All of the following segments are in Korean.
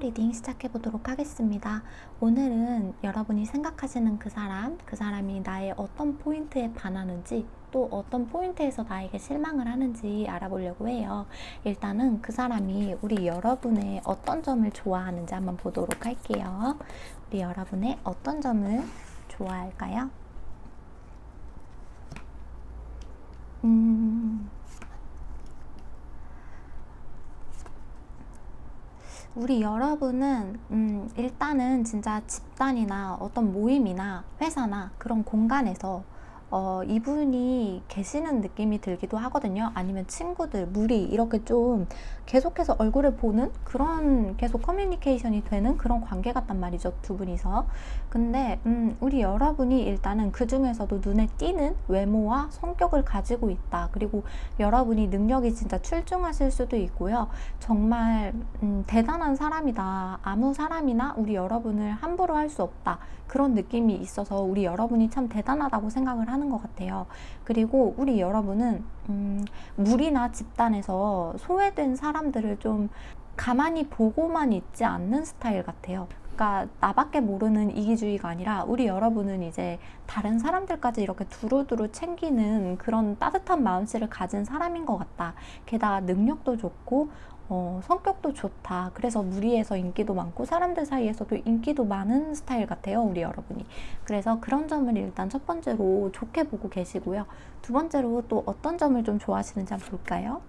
리딩 시작해 보도록 하겠습니다. 오늘은 여러분이 생각하시는 그 사람이 나의 어떤 포인트에 반하는지, 또 어떤 포인트에서 나에게 실망을 하는지 알아보려고 해요. 일단은 그 사람이 우리 여러분의 어떤 점을 좋아하는지 한번 보도록 할게요. 우리 여러분의 어떤 점을 좋아할까요? 우리 여러분은 일단은 진짜 집단이나 어떤 모임이나 회사나 그런 공간에서 이분이 계시는 느낌이 들기도 하거든요. 아니면 친구들, 무리 이렇게 좀 계속해서 얼굴을 보는 그런 계속 커뮤니케이션이 되는 그런 관계 같단 말이죠, 두 분이서. 근데 우리 여러분이 일단은 그 중에서도 눈에 띄는 외모와 성격을 가지고 있다. 그리고 여러분이 능력이 진짜 출중하실 수도 있고요. 정말 대단한 사람이다. 아무 사람이나 우리 여러분을 함부로 할 수 없다. 그런 느낌이 있어서 우리 여러분이 참 대단하다고 생각을 하는 것 같아요. 그리고 우리 여러분은 무리나 집단에서 소외된 사람들을 좀 가만히 보고만 있지 않는 스타일 같아요. 그러니까 나밖에 모르는 이기주의가 아니라 우리 여러분은 이제 다른 사람들까지 이렇게 두루두루 챙기는 그런 따뜻한 마음씨를 가진 사람인 것 같다. 게다가 능력도 좋고 성격도 좋다. 그래서 무리에서 인기도 많고 사람들 사이에서도 인기도 많은 스타일 같아요, 우리 여러분이. 그래서 그런 점을 일단 첫 번째로 좋게 보고 계시고요. 두 번째로 또 어떤 점을 좀 좋아하시는지 한번 볼까요?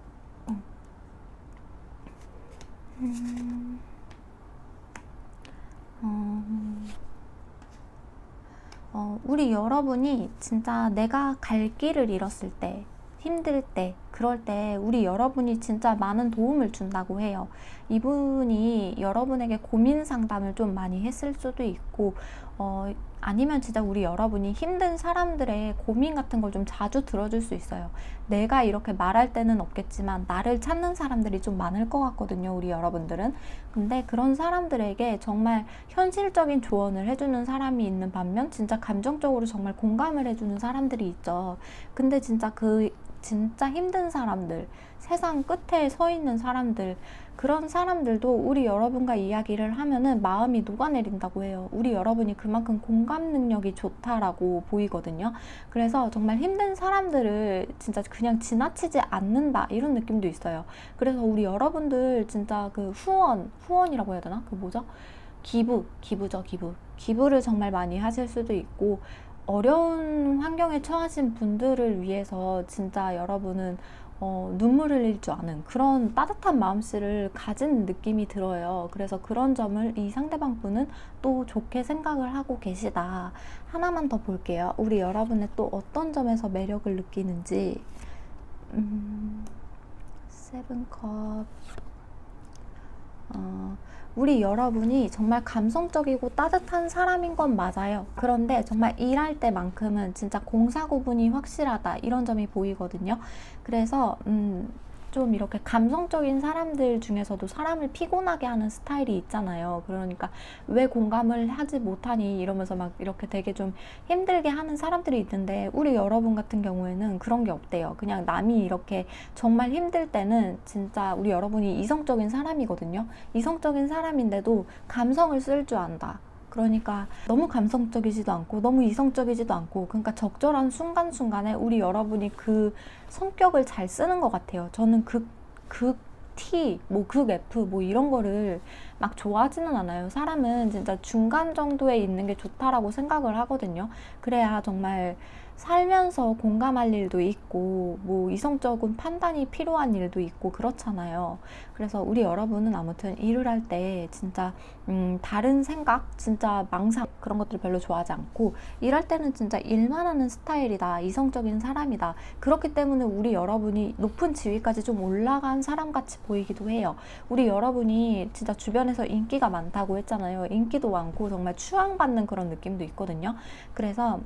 우리 여러분이 진짜 내가 갈 길을 잃었을 때, 힘들 때, 그럴 때 우리 여러분이 진짜 많은 도움을 준다고 해요. 이분이 여러분에게 고민 상담을 좀 많이 했을 수도 있고, 아니면 진짜 우리 여러분이 힘든 사람들의 고민 같은 걸 좀 자주 들어줄 수 있어요. 내가 이렇게 말할 때는 없겠지만 나를 찾는 사람들이 좀 많을 것 같거든요, 우리 여러분들은. 근데 그런 사람들에게 정말 현실적인 조언을 해주는 사람이 있는 반면 진짜 감정적으로 정말 공감을 해주는 사람들이 있죠. 근데 진짜 힘든 사람들, 세상 끝에 서 있는 사람들, 그런 사람들도 우리 여러분과 이야기를 하면은 마음이 녹아내린다고 해요. 우리 여러분이 그만큼 공감 능력이 좋다라고 보이거든요. 그래서 정말 힘든 사람들을 진짜 그냥 지나치지 않는다, 이런 느낌도 있어요. 그래서 우리 여러분들 진짜 그 후원이라고 해야 되나? 그 뭐죠? 기부죠, 기부. 기부를 정말 많이 하실 수도 있고, 어려운 환경에 처하신 분들을 위해서 진짜 여러분은 눈물 흘릴 줄 아는 그런 따뜻한 마음씨를 가진 느낌이 들어요. 그래서 그런 점을 이 상대방 분은 또 좋게 생각을 하고 계시다. 하나만 더 볼게요. 우리 여러분의 또 어떤 점에서 매력을 느끼는지. 세븐컵. 우리 여러분이 정말 감성적이고 따뜻한 사람인 건 맞아요. 그런데 정말 일할 때만큼은 진짜 공사 구분이 확실하다, 이런 점이 보이거든요. 그래서 좀 이렇게 감성적인 사람들 중에서도 사람을 피곤하게 하는 스타일이 있잖아요. 그러니까 왜 공감을 하지 못하니 이러면서 막 이렇게 되게 좀 힘들게 하는 사람들이 있는데, 우리 여러분 같은 경우에는 그런 게 없대요. 그냥 남이 이렇게 정말 힘들 때는 진짜 우리 여러분이 이성적인 사람이거든요. 이성적인 사람인데도 감성을 쓸 줄 안다. 그러니까 너무 감성적이지도 않고 너무 이성적이지도 않고, 그러니까 적절한 순간순간에 우리 여러분이 그 성격을 잘 쓰는 것 같아요. 저는 극 T, 극 F 이런 거를 막 좋아하지는 않아요. 사람은 진짜 중간 정도에 있는 게 좋다라고 생각을 하거든요. 그래야 정말 살면서 공감할 일도 있고 이성적인 판단이 필요한 일도 있고 그렇잖아요. 그래서 우리 여러분은 아무튼 일을 할 때 진짜 다른 생각, 진짜 망상 그런 것들을 별로 좋아하지 않고, 일할 때는 진짜 일만 하는 스타일이다, 이성적인 사람이다. 그렇기 때문에 우리 여러분이 높은 지위까지 좀 올라간 사람 같이 보이기도 해요. 우리 여러분이 진짜 주변에서 인기가 많다고 했잖아요. 인기도 많고 정말 추앙받는 그런 느낌도 있거든요. 그래서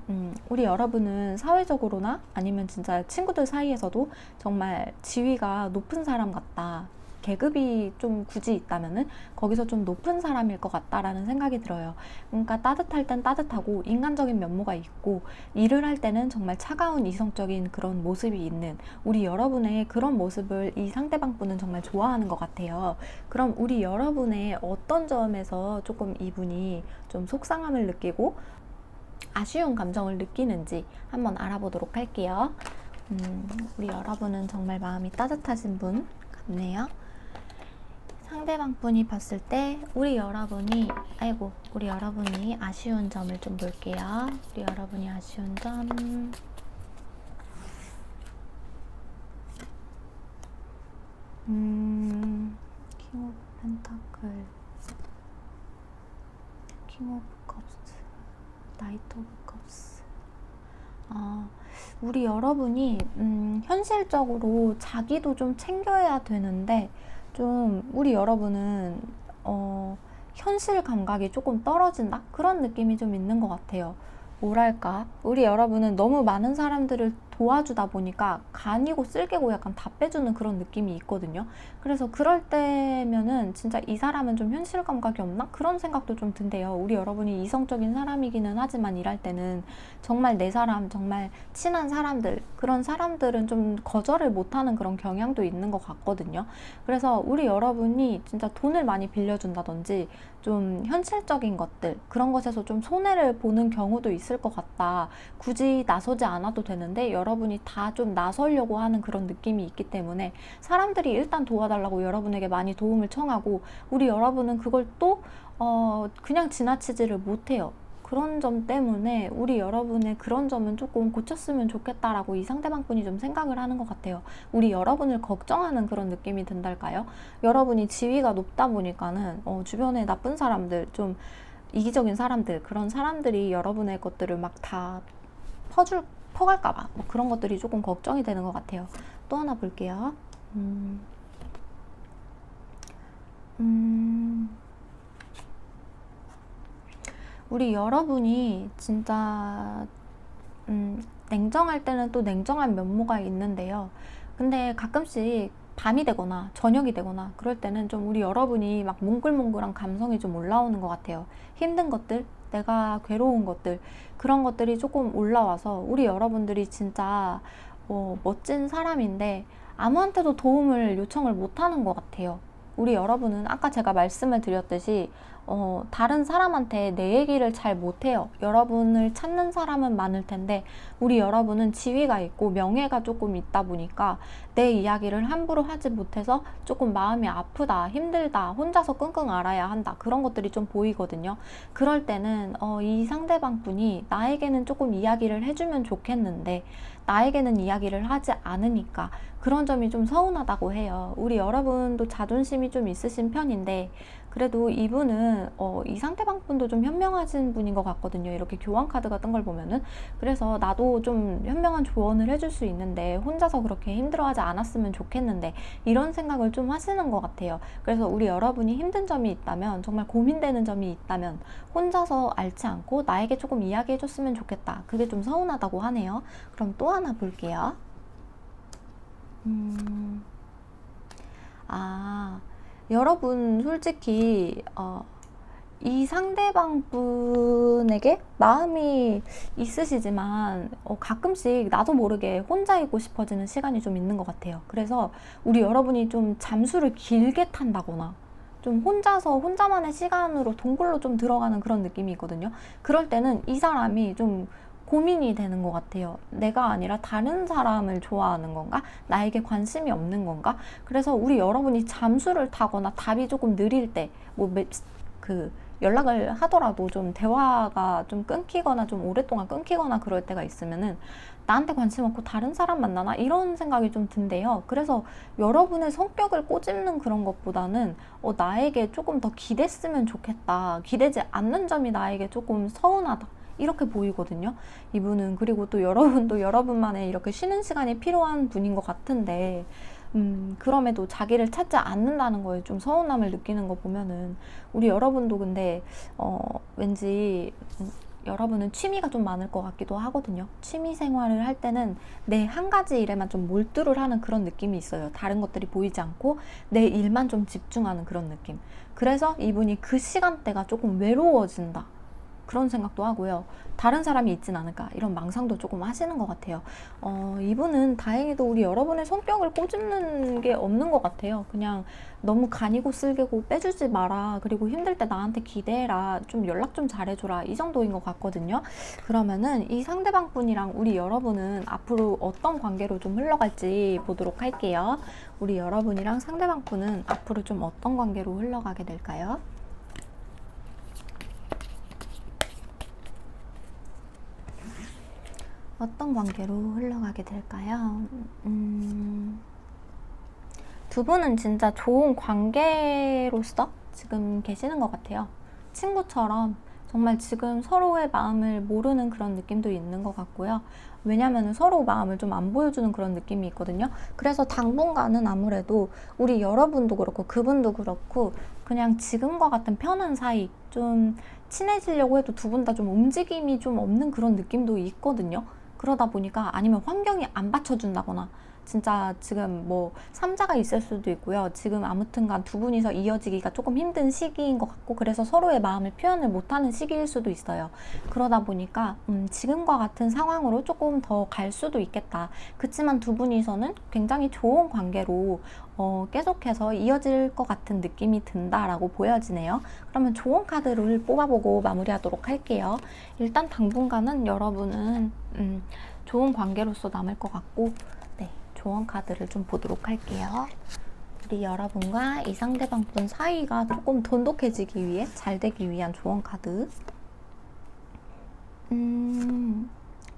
우리 여러분은 사회적으로나 아니면 진짜 친구들 사이에서도 정말 지위가 높은 사람 같다. 계급이 좀 굳이 있다면은 거기서 좀 높은 사람일 것 같다라는 생각이 들어요. 그러니까 따뜻할 땐 따뜻하고 인간적인 면모가 있고 일을 할 때는 정말 차가운 이성적인 그런 모습이 있는 우리 여러분의 그런 모습을 이 상대방 분은 정말 좋아하는 것 같아요. 그럼 우리 여러분의 어떤 점에서 조금 이분이 좀 속상함을 느끼고 아쉬운 감정을 느끼는지 한번 알아보도록 할게요. 우리 여러분은 정말 마음이 따뜻하신 분 같네요. 상대방 분이 봤을 때 우리 여러분이 아쉬운 점을 좀 볼게요. 우리 여러분이 아쉬운 점. 킹 오브 펜타클, 킹 오브 컵스, 나이트 오브 컵스. 우리 여러분이 현실적으로 자기도 좀 챙겨야 되는데 좀 우리 여러분은 현실 감각이 조금 떨어진다? 그런 느낌이 좀 있는 것 같아요. 뭐랄까, 우리 여러분은 너무 많은 사람들을 도와주다 보니까 간이고 쓸개고 약간 다 빼주는 그런 느낌이 있거든요. 그래서 그럴 때면은 진짜 이 사람은 좀 현실 감각이 없나? 그런 생각도 좀 든대요. 우리 여러분이 이성적인 사람이기는 하지만 일할 때는 정말 내 사람, 정말 친한 사람들, 그런 사람들은 좀 거절을 못하는 그런 경향도 있는 것 같거든요. 그래서 우리 여러분이 진짜 돈을 많이 빌려준다든지 좀 현실적인 것들, 그런 것에서 좀 손해를 보는 경우도 있을 것 같다. 굳이 나서지 않아도 되는데 여러분이 다 좀 나서려고 하는 그런 느낌이 있기 때문에 사람들이 일단 도와달라고 여러분에게 많이 도움을 청하고 우리 여러분은 그걸 또 그냥 지나치지를 못해요. 그런 점 때문에 우리 여러분의 그런 점은 조금 고쳤으면 좋겠다라고 이 상대방 분이 좀 생각을 하는 것 같아요. 우리 여러분을 걱정하는 그런 느낌이 든달까요? 여러분이 지위가 높다 보니까는 주변에 나쁜 사람들, 좀 이기적인 사람들, 그런 사람들이 여러분의 것들을 막 다 퍼갈까봐 뭐 그런 것들이 조금 걱정이 되는 것 같아요. 또 하나 볼게요. 우리 여러분이 진짜 냉정할 때는 또 냉정한 면모가 있는데요. 근데 가끔씩 밤이 되거나 저녁이 되거나 그럴 때는 좀 우리 여러분이 막 몽글몽글한 감성이 좀 올라오는 것 같아요. 힘든 것들, 내가 괴로운 것들, 그런 것들이 조금 올라와서 우리 여러분들이 진짜 멋진 사람인데 아무한테도 도움을 요청을 못하는 것 같아요. 우리 여러분은 아까 제가 말씀을 드렸듯이 다른 사람한테 내 얘기를 잘 못해요. 여러분을 찾는 사람은 많을 텐데 우리 여러분은 지위가 있고 명예가 조금 있다 보니까 내 이야기를 함부로 하지 못해서 조금 마음이 아프다, 힘들다, 혼자서 끙끙 앓아야 한다, 그런 것들이 좀 보이거든요. 그럴 때는 이 상대방 분이 나에게는 조금 이야기를 해주면 좋겠는데 나에게는 이야기를 하지 않으니까 그런 점이 좀 서운하다고 해요. 우리 여러분도 자존심이 좀 있으신 편인데 그래도 이분은 이 상대방 분도 좀 현명하신 분인 것 같거든요. 이렇게 교환 카드가 뜬 걸 보면은. 그래서 나도 좀 현명한 조언을 해줄 수 있는데 혼자서 그렇게 힘들어하지 않았으면 좋겠는데 이런 생각을 좀 하시는 것 같아요. 그래서 우리 여러분이 힘든 점이 있다면, 정말 고민되는 점이 있다면 혼자서 앓지 않고 나에게 조금 이야기해 줬으면 좋겠다. 그게 좀 서운하다고 하네요. 그럼 또 하나 볼게요. 여러분 솔직히 이 상대방 분에게 마음이 있으시지만 가끔씩 나도 모르게 혼자 있고 싶어지는 시간이 좀 있는 것 같아요. 그래서 우리 여러분이 좀 잠수를 길게 탄다거나 좀 혼자만의 시간으로 동굴로 좀 들어가는 그런 느낌이 있거든요. 그럴 때는 이 사람이 좀 고민이 되는 것 같아요. 내가 아니라 다른 사람을 좋아하는 건가? 나에게 관심이 없는 건가? 그래서 우리 여러분이 잠수를 타거나 답이 조금 느릴 때, 연락을 하더라도 좀 대화가 좀 끊기거나 좀 오랫동안 끊기거나 그럴 때가 있으면은 나한테 관심 없고 다른 사람 만나나? 이런 생각이 좀 든대요. 그래서 여러분의 성격을 꼬집는 그런 것보다는 나에게 조금 더 기댔으면 좋겠다. 기대지 않는 점이 나에게 조금 서운하다. 이렇게 보이거든요. 이분은. 그리고 또 여러분도 여러분만의 이렇게 쉬는 시간이 필요한 분인 것 같은데 그럼에도 자기를 찾지 않는다는 거에 좀 서운함을 느끼는 거 보면은 우리 여러분도 근데 왠지 여러분은 취미가 좀 많을 것 같기도 하거든요. 취미 생활을 할 때는 내 한 가지 일에만 좀 몰두를 하는 그런 느낌이 있어요. 다른 것들이 보이지 않고 내 일만 좀 집중하는 그런 느낌. 그래서 이분이 그 시간대가 조금 외로워진다, 그런 생각도 하고요. 다른 사람이 있진 않을까, 이런 망상도 조금 하시는 것 같아요. 이분은 다행히도 우리 여러분의 성격을 꼬집는 게 없는 것 같아요. 그냥 너무 간이고 쓸개고 빼주지 마라, 그리고 힘들 때 나한테 기대해라, 좀 연락 좀 잘해줘라, 이 정도인 것 같거든요. 그러면은 이 상대방 분이랑 우리 여러분은 앞으로 어떤 관계로 좀 흘러갈지 보도록 할게요. 우리 여러분이랑 상대방 분은 앞으로 좀 어떤 관계로 흘러가게 될까요? 어떤 관계로 흘러가게 될까요? 두 분은 진짜 좋은 관계로서 지금 계시는 것 같아요. 친구처럼 정말 지금 서로의 마음을 모르는 그런 느낌도 있는 것 같고요. 왜냐하면 서로 마음을 좀 안 보여주는 그런 느낌이 있거든요. 그래서 당분간은 아무래도 우리 여러분도 그렇고 그분도 그렇고 그냥 지금과 같은 편한 사이, 좀 친해지려고 해도 두 분 다 좀 움직임이 좀 없는 그런 느낌도 있거든요. 그러다 보니까, 아니면 환경이 안 받쳐준다거나, 진짜 지금 뭐 삼자가 있을 수도 있고요. 지금 아무튼간 두 분이서 이어지기가 조금 힘든 시기인 것 같고, 그래서 서로의 마음을 표현을 못하는 시기일 수도 있어요. 그러다 보니까 지금과 같은 상황으로 조금 더 갈 수도 있겠다. 그치만 두 분이서는 굉장히 좋은 관계로 계속해서 이어질 것 같은 느낌이 든다라고 보여지네요. 그러면 좋은 카드를 뽑아보고 마무리하도록 할게요. 일단 당분간은 여러분은 좋은 관계로서 남을 것 같고, 네, 조언 카드를 좀 보도록 할게요. 우리 여러분과 이 상대방 분 사이가 조금 돈독해지기 위해, 잘 되기 위한 조언 카드.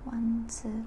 완즈.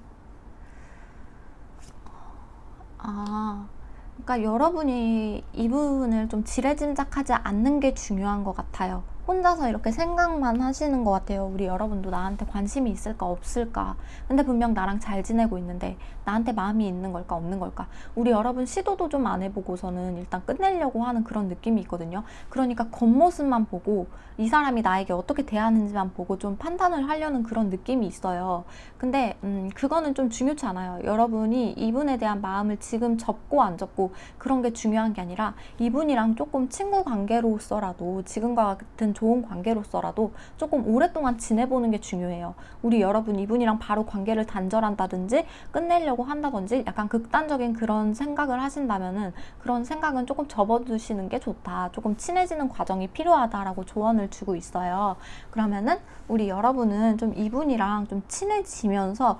그러니까 여러분이 이분을 좀 지레짐작하지 않는 게 중요한 것 같아요. 혼자서 이렇게 생각만 하시는 것 같아요. 우리 여러분도 나한테 관심이 있을까 없을까, 근데 분명 나랑 잘 지내고 있는데 나한테 마음이 있는 걸까 없는 걸까. 우리 여러분 시도도 좀 안 해보고서는 일단 끝내려고 하는 그런 느낌이 있거든요. 그러니까 겉모습만 보고 이 사람이 나에게 어떻게 대하는지만 보고 좀 판단을 하려는 그런 느낌이 있어요. 근데 그거는 좀 중요치 않아요. 여러분이 이분에 대한 마음을 지금 접고 안 접고 그런 게 중요한 게 아니라, 이분이랑 조금 친구 관계로서라도, 지금과 같은 좋은 관계로서라도 조금 오랫동안 지내보는 게 중요해요. 우리 여러분 이분이랑 바로 관계를 단절한다든지 끝내려고 한다든지 약간 극단적인 그런 생각을 하신다면은, 그런 생각은 조금 접어두시는 게 좋다. 조금 친해지는 과정이 필요하다라고 조언을 주고 있어요. 그러면은 우리 여러분은 좀 이분이랑 좀 친해지면서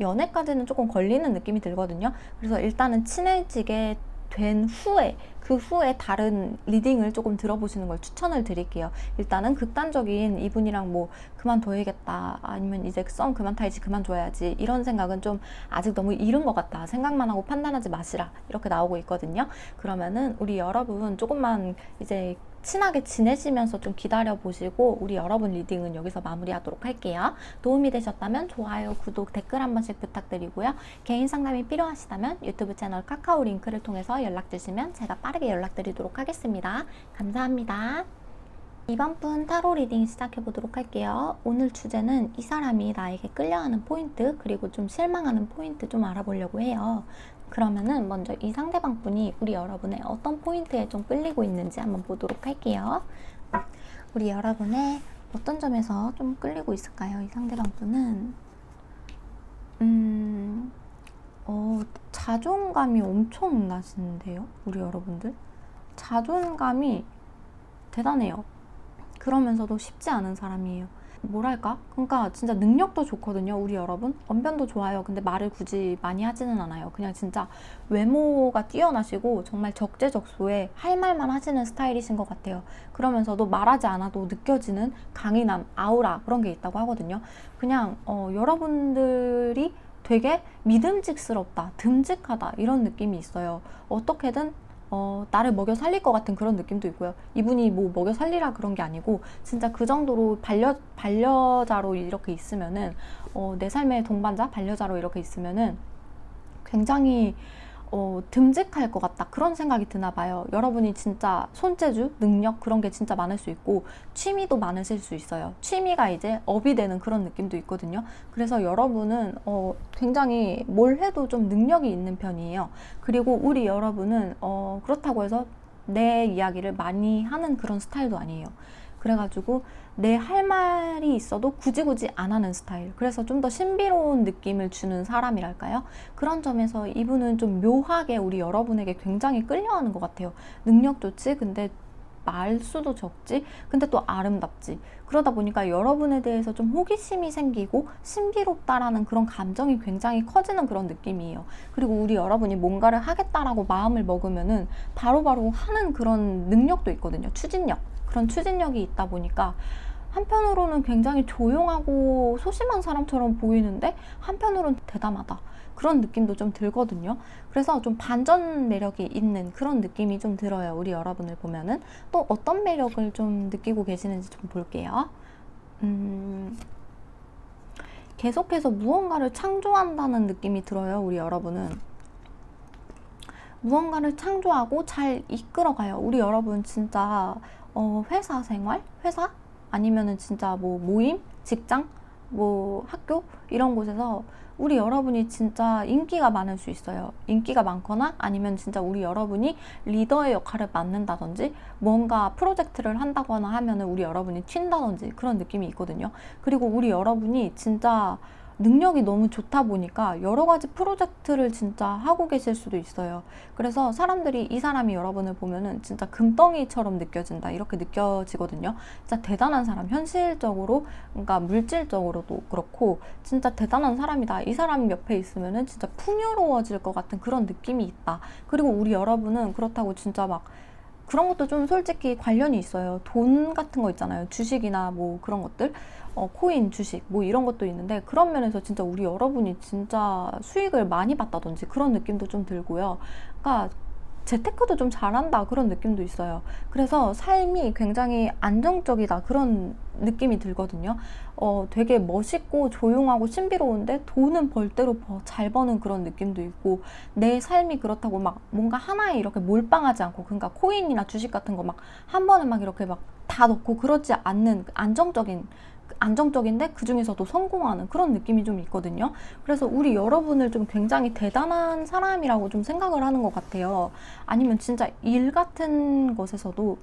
연애까지는 조금 걸리는 느낌이 들거든요. 그래서 일단은 친해지게 된 후에, 그 후에 다른 리딩을 조금 들어보시는 걸 추천을 드릴게요. 일단은 극단적인 이분이랑 뭐 그만둬야겠다, 아니면 이제 썸 그만 타야지, 그만둬야지, 이런 생각은 좀 아직 너무 이른 것 같다, 생각만 하고 판단하지 마시라, 이렇게 나오고 있거든요. 그러면은 우리 여러분 조금만 이제 친하게 지내시면서 좀 기다려 보시고, 우리 여러분 리딩은 여기서 마무리하도록 할게요. 도움이 되셨다면 좋아요, 구독, 댓글 한 번씩 부탁드리고요. 개인 상담이 필요하시다면 유튜브 채널 카카오 링크를 통해서 연락 주시면 제가 빠르게 연락드리도록 하겠습니다. 감사합니다. 이번 분 타로 리딩 시작해 보도록 할게요. 오늘 주제는 이 사람이 나에게 끌려하는 포인트, 그리고 좀 실망하는 포인트 좀 알아보려고 해요. 그러면은 먼저 이 상대방 분이 우리 여러분의 어떤 포인트에 좀 끌리고 있는지 한번 보도록 할게요. 우리 여러분의 어떤 점에서 좀 끌리고 있을까요? 이 상대방 분은 자존감이 엄청 나시는데요, 우리 여러분들. 자존감이 대단해요. 그러면서도 쉽지 않은 사람이에요. 뭐랄까? 그러니까 진짜 능력도 좋거든요, 우리 여러분. 언변도 좋아요. 근데 말을 굳이 많이 하지는 않아요. 그냥 진짜 외모가 뛰어나시고 정말 적재적소에 할 말만 하시는 스타일이신 것 같아요. 그러면서도 말하지 않아도 느껴지는 강인함, 아우라, 그런 게 있다고 하거든요. 그냥 여러분들이 되게 믿음직스럽다, 듬직하다, 이런 느낌이 있어요. 어떻게든 나를 먹여 살릴 것 같은 그런 느낌도 있고요. 이분이 뭐 먹여 살리라 그런 게 아니고, 진짜 그 정도로 반려자로 이렇게 있으면은, 내 삶의 동반자, 반려자로 이렇게 있으면은 굉장히 듬직할 것 같다 그런 생각이 드나 봐요. 여러분이 진짜 손재주, 능력 그런 게 진짜 많을 수 있고 취미도 많으실 수 있어요. 취미가 이제 업이 되는 그런 느낌도 있거든요. 그래서 여러분은 굉장히 뭘 해도 좀 능력이 있는 편이에요. 그리고 우리 여러분은 그렇다고 해서 내 이야기를 많이 하는 그런 스타일도 아니에요. 그래가지고 내 할 말이 있어도 굳이 안 하는 스타일. 그래서 좀 더 신비로운 느낌을 주는 사람이랄까요? 그런 점에서 이분은 좀 묘하게 우리 여러분에게 굉장히 끌려하는 것 같아요. 능력 좋지? 근데 말수도 적지? 근데 또 아름답지? 그러다 보니까 여러분에 대해서 좀 호기심이 생기고 신비롭다라는 그런 감정이 굉장히 커지는 그런 느낌이에요. 그리고 우리 여러분이 뭔가를 하겠다라고 마음을 먹으면은 바로바로 하는 그런 능력도 있거든요. 추진력. 그런 추진력이 있다 보니까 한편으로는 굉장히 조용하고 소심한 사람처럼 보이는데 한편으로는 대담하다. 그런 느낌도 좀 들거든요. 그래서 좀 반전 매력이 있는 그런 느낌이 좀 들어요. 우리 여러분을 보면은. 또 어떤 매력을 좀 느끼고 계시는지 좀 볼게요. 계속해서 무언가를 창조한다는 느낌이 들어요. 우리 여러분은. 무언가를 창조하고 잘 이끌어가요. 우리 여러분 진짜 회사 생활? 회사? 아니면은 진짜 뭐 모임? 직장? 뭐 학교? 이런 곳에서 우리 여러분이 진짜 인기가 많을 수 있어요. 인기가 많거나 아니면 진짜 우리 여러분이 리더의 역할을 맡는다든지 뭔가 프로젝트를 한다거나 하면은 우리 여러분이 튄다든지 그런 느낌이 있거든요. 그리고 우리 여러분이 진짜 능력이 너무 좋다 보니까 여러 가지 프로젝트를 진짜 하고 계실 수도 있어요. 그래서 사람들이 이 사람이 여러분을 보면은 진짜 금덩이처럼 느껴진다 이렇게 느껴지거든요. 진짜 대단한 사람, 현실적으로 그러니까 물질적으로도 그렇고 진짜 대단한 사람이다. 이 사람 옆에 있으면은 진짜 풍요로워질 것 같은 그런 느낌이 있다. 그리고 우리 여러분은 그렇다고 진짜 막 그런 것도 좀 솔직히 관련이 있어요. 돈 같은 거 있잖아요. 주식이나 뭐 그런 것들. 코인, 주식, 뭐 이런 것도 있는데 그런 면에서 진짜 우리 여러분이 진짜 수익을 많이 봤다든지 그런 느낌도 좀 들고요. 그러니까 재테크도 좀 잘한다 그런 느낌도 있어요. 그래서 삶이 굉장히 안정적이다 그런 느낌이 들거든요. 되게 멋있고 조용하고 신비로운데 돈은 벌대로 잘 버는 그런 느낌도 있고 내 삶이 그렇다고 막 뭔가 하나에 이렇게 몰빵하지 않고 그러니까 코인이나 주식 같은 거 막 한 번에 막 이렇게 막 다 넣고 그러지 않는 안정적인데 그 중에서도 성공하는 그런 느낌이 좀 있거든요. 그래서 우리 여러분을 좀 굉장히 대단한 사람이라고 좀 생각을 하는 것 같아요. 아니면 진짜 일 같은 것에서도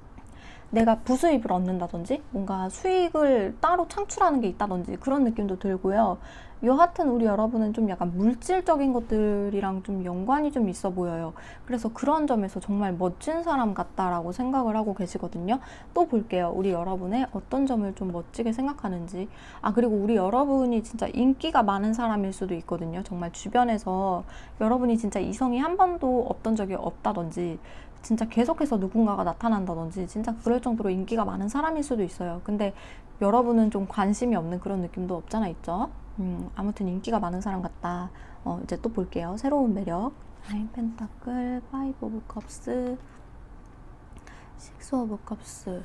내가 부수입을 얻는다든지 뭔가 수익을 따로 창출하는 게 있다든지 그런 느낌도 들고요. 여하튼 우리 여러분은 좀 약간 물질적인 것들이랑 좀 연관이 좀 있어 보여요. 그래서 그런 점에서 정말 멋진 사람 같다라고 생각을 하고 계시거든요. 또 볼게요. 우리 여러분의 어떤 점을 좀 멋지게 생각하는지. 그리고 우리 여러분이 진짜 인기가 많은 사람일 수도 있거든요. 정말 주변에서 여러분이 진짜 이성이 한 번도 없던 적이 없다든지 진짜 계속해서 누군가가 나타난다든지 진짜 그럴 정도로 인기가 많은 사람일 수도 있어요. 근데 여러분은 좀 관심이 없는 그런 느낌도 없잖아 있죠? 아무튼 인기가 많은 사람 같다. 이제 또 볼게요. 새로운 매력. 나인 펜타클, 파이브 오브 컵스, 식스 오브 컵스.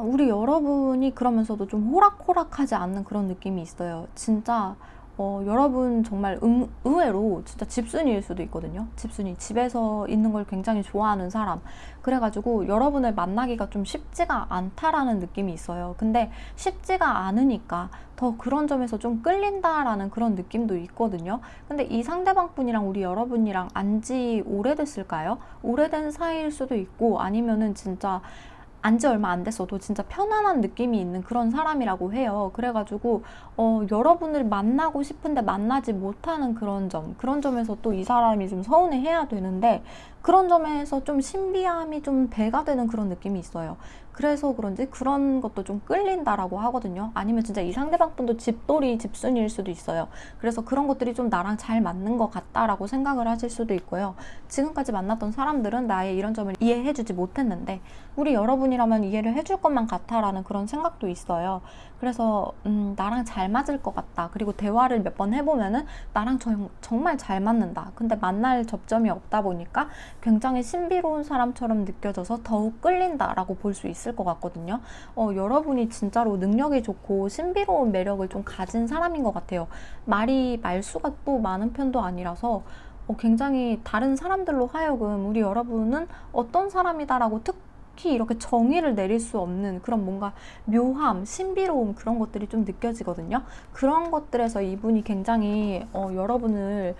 우리 여러분이 그러면서도 좀 호락호락하지 않는 그런 느낌이 있어요. 진짜 여러분 정말 의외로 진짜 집순이일 수도 있거든요. 집순이. 집에서 있는 걸 굉장히 좋아하는 사람. 그래가지고 여러분을 만나기가 좀 쉽지가 않다라는 느낌이 있어요. 근데 쉽지가 않으니까 더 그런 점에서 좀 끌린다라는 그런 느낌도 있거든요. 근데 이 상대방 분이랑 우리 여러분이랑 안지 오래됐을까요? 오래된 사이일 수도 있고 아니면은 진짜 안지 얼마 안 됐어도 진짜 편안한 느낌이 있는 그런 사람이라고 해요. 그래가지고 여러분을 만나고 싶은데 만나지 못하는 그런 점에서 또 이 사람이 좀 서운해해야 되는데 그런 점에서 좀 신비함이 좀 배가 되는 그런 느낌이 있어요. 그래서 그런지 그런 것도 좀 끌린다라고 하거든요. 아니면 진짜 이 상대방 분도 집돌이 집순이일 수도 있어요. 그래서 그런 것들이 좀 나랑 잘 맞는 것 같다라고 생각을 하실 수도 있고요. 지금까지 만났던 사람들은 나의 이런 점을 이해해주지 못했는데 우리 여러분이라면 이해를 해줄 것만 같아라는 그런 생각도 있어요. 그래서 나랑 잘 맞을 것 같다. 그리고 대화를 몇 번 해보면은 나랑 정말 잘 맞는다. 근데 만날 접점이 없다 보니까 굉장히 신비로운 사람처럼 느껴져서 더욱 끌린다라고 볼 수 있을 것 같거든요. 여러분이 진짜로 능력이 좋고 신비로운 매력을 좀 가진 사람인 것 같아요. 말수가 또 많은 편도 아니라서 굉장히 다른 사람들로 하여금 우리 여러분은 어떤 사람이다라고 특히 이렇게 정의를 내릴 수 없는 그런 뭔가 묘함, 신비로움 그런 것들이 좀 느껴지거든요. 그런 것들에서 이분이 굉장히 여러분을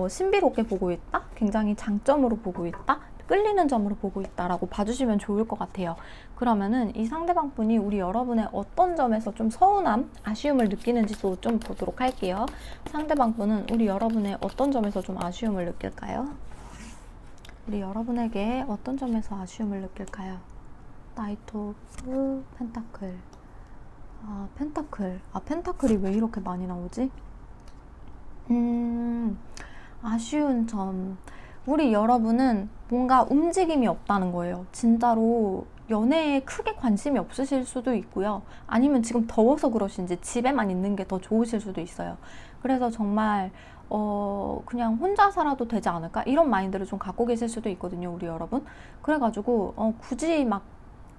신비롭게 보고 있다? 굉장히 장점으로 보고 있다? 끌리는 점으로 보고 있다라고 봐주시면 좋을 것 같아요. 그러면은 이 상대방 분이 우리 여러분의 어떤 점에서 좀 서운함, 아쉬움을 느끼는지도 좀 보도록 할게요. 상대방 분은 우리 여러분의 어떤 점에서 좀 아쉬움을 느낄까요? 우리 여러분에게 어떤 점에서 아쉬움을 느낄까요? 나이트 오브 펜타클. 펜타클. 펜타클이 왜 이렇게 많이 나오지? 아쉬운 점. 우리 여러분은 뭔가 움직임이 없다는 거예요. 진짜로 연애에 크게 관심이 없으실 수도 있고요. 아니면 지금 더워서 그러신지 집에만 있는 게 더 좋으실 수도 있어요. 그래서 정말 그냥 혼자 살아도 되지 않을까? 이런 마인드를 좀 갖고 계실 수도 있거든요, 우리 여러분. 그래가지고 굳이 막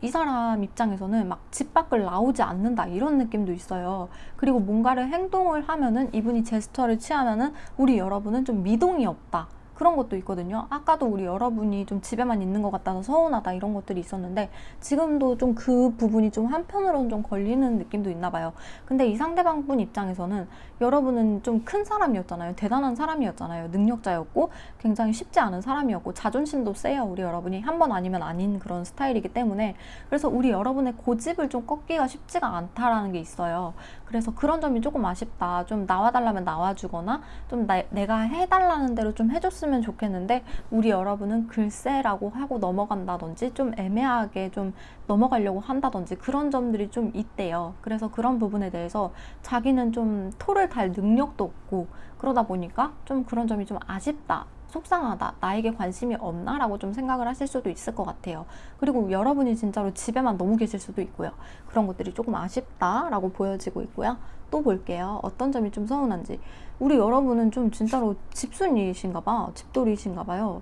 이 사람 입장에서는 막 집 밖을 나오지 않는다 이런 느낌도 있어요. 그리고 뭔가를 행동을 하면은 이분이 제스처를 취하면은 우리 여러분은 좀 미동이 없다. 그런 것도 있거든요. 아까도 우리 여러분이 좀 집에만 있는 것 같아서 서운하다 이런 것들이 있었는데 지금도 좀 그 부분이 좀 한편으로는 좀 걸리는 느낌도 있나 봐요. 근데 이 상대방 분 입장에서는 여러분은 좀 큰 사람이었잖아요. 대단한 사람이었잖아요. 능력자였고 굉장히 쉽지 않은 사람이었고 자존심도 세요. 우리 여러분이 한 번 아니면 아닌 그런 스타일이기 때문에 그래서 우리 여러분의 고집을 좀 꺾기가 쉽지가 않다라는 게 있어요. 그래서 그런 점이 조금 아쉽다. 좀 나와달라면 나와주거나 좀 내가 해달라는 대로 좀 해줬으면 좋겠는데 우리 여러분은 글쎄라고 하고 넘어간다든지 좀 애매하게 좀 넘어가려고 한다든지 그런 점들이 좀 있대요. 그래서 그런 부분에 대해서 자기는 좀 토를 달 능력도 없고 그러다 보니까 좀 그런 점이 좀 아쉽다. 속상하다. 나에게 관심이 없나? 라고 좀 생각을 하실 수도 있을 것 같아요. 그리고 여러분이 진짜로 집에만 너무 계실 수도 있고요. 그런 것들이 조금 아쉽다라고 보여지고 있고요. 또 볼게요. 어떤 점이 좀 서운한지. 우리 여러분은 좀 진짜로 집순이신가 봐. 집돌이신가 봐요.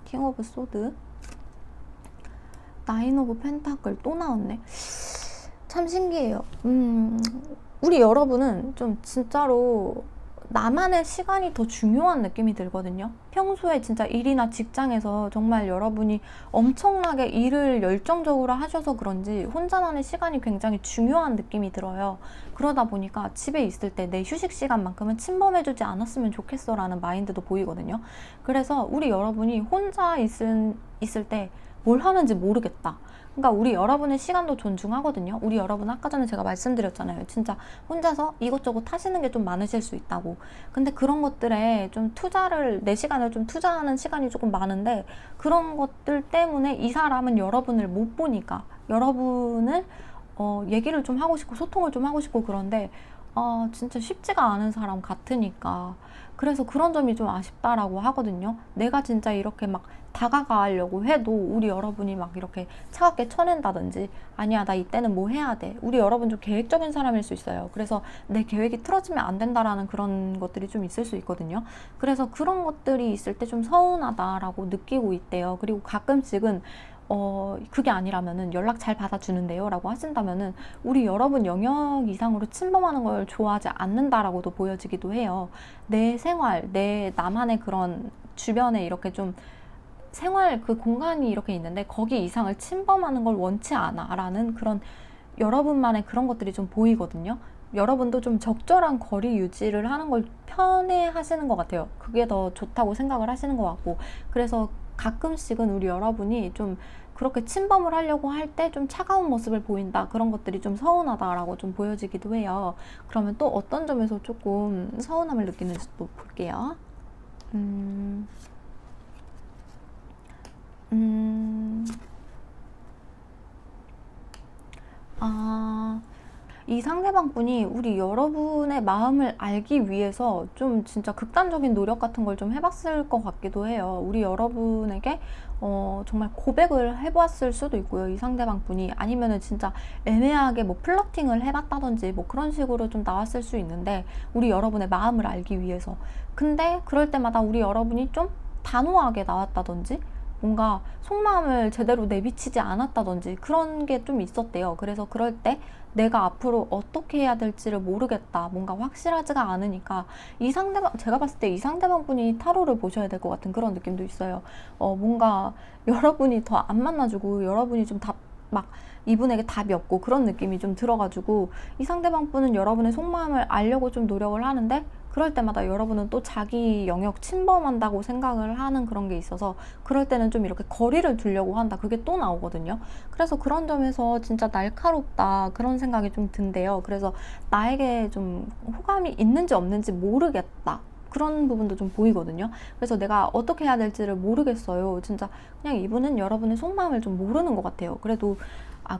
킹 오브 소드. 나인 오브 펜타클 또 나왔네. 참 신기해요. 우리 여러분은 좀 진짜로 나만의 시간이 더 중요한 느낌이 들거든요. 평소에 진짜 일이나 직장에서 정말 여러분이 엄청나게 일을 열정적으로 하셔서 그런지 혼자만의 시간이 굉장히 중요한 느낌이 들어요. 그러다 보니까 집에 있을 때 내 휴식 시간만큼은 침범해주지 않았으면 좋겠어 라는 마인드도 보이거든요. 그래서 우리 여러분이 혼자 있을 때 뭘 하는지 모르겠다. 그러니까 우리 여러분의 시간도 존중하거든요. 우리 여러분 아까 전에 제가 말씀드렸잖아요. 진짜 혼자서 이것저것 하시는 게 좀 많으실 수 있다고. 근데 그런 것들에 좀 내 시간을 좀 투자하는 시간이 조금 많은데 그런 것들 때문에 이 사람은 여러분을 못 보니까 여러분을 얘기를 좀 하고 싶고 소통을 좀 하고 싶고 그런데 진짜 쉽지가 않은 사람 같으니까 그래서 그런 점이 좀 아쉽다라고 하거든요. 내가 진짜 이렇게 막 다가가려고 해도 우리 여러분이 막 이렇게 차갑게 쳐낸다든지 아니야 나 이때는 뭐 해야 돼. 우리 여러분 좀 계획적인 사람일 수 있어요. 그래서 내 계획이 틀어지면 안 된다라는 그런 것들이 좀 있을 수 있거든요. 그래서 그런 것들이 있을 때 좀 서운하다라고 느끼고 있대요. 그리고 가끔씩은 그게 아니라면은 연락 잘 받아주는데요 라고 하신다면은 우리 여러분 영역 이상으로 침범하는 걸 좋아하지 않는다라고도 보여지기도 해요. 내 생활, 나만의 그런 주변에 이렇게 좀 생활 그 공간이 이렇게 있는데 거기 이상을 침범하는 걸 원치 않아 라는 그런 여러분만의 그런 것들이 좀 보이거든요. 여러분도 좀 적절한 거리 유지를 하는 걸 편해 하시는 것 같아요. 그게 더 좋다고 생각을 하시는 것 같고 그래서 가끔씩은 우리 여러분이 좀 그렇게 침범을 하려고 할 때 좀 차가운 모습을 보인다 그런 것들이 좀 서운하다라고 좀 보여지기도 해요. 그러면 또 어떤 점에서 조금 서운함을 느끼는지 또 볼게요. 이 상대방 분이 우리 여러분의 마음을 알기 위해서 좀 진짜 극단적인 노력 같은 걸 좀 해봤을 것 같기도 해요. 우리 여러분에게 정말 고백을 해보았을 수도 있고요. 이 상대방 분이 아니면은 진짜 애매하게 뭐 플러팅을 해봤다든지 뭐 그런 식으로 좀 나왔을 수 있는데 우리 여러분의 마음을 알기 위해서 근데 그럴 때마다 우리 여러분이 좀 단호하게 나왔다든지 뭔가 속마음을 제대로 내비치지 않았다든지 그런 게 좀 있었대요. 그래서 그럴 때 내가 앞으로 어떻게 해야 될지를 모르겠다, 뭔가 확실하지가 않으니까 이 상대방, 제가 봤을 때 이 상대방 분이 타로를 보셔야 될 것 같은 그런 느낌도 있어요. 뭔가 여러분이 더 안 만나주고 여러분이 좀 막 이분에게 답이 없고 그런 느낌이 좀 들어가지고 이 상대방 분은 여러분의 속마음을 알려고 좀 노력을 하는데 그럴 때마다 여러분은 또 자기 영역 침범한다고 생각을 하는 그런 게 있어서 그럴 때는 좀 이렇게 거리를 두려고 한다, 그게 또 나오거든요. 그래서 그런 점에서 진짜 날카롭다 그런 생각이 좀 든대요. 그래서 나에게 좀 호감이 있는지 없는지 모르겠다, 그런 부분도 좀 보이거든요. 그래서 내가 어떻게 해야 될지를 모르겠어요. 진짜 그냥 이분은 여러분의 속마음을 좀 모르는 것 같아요. 그래도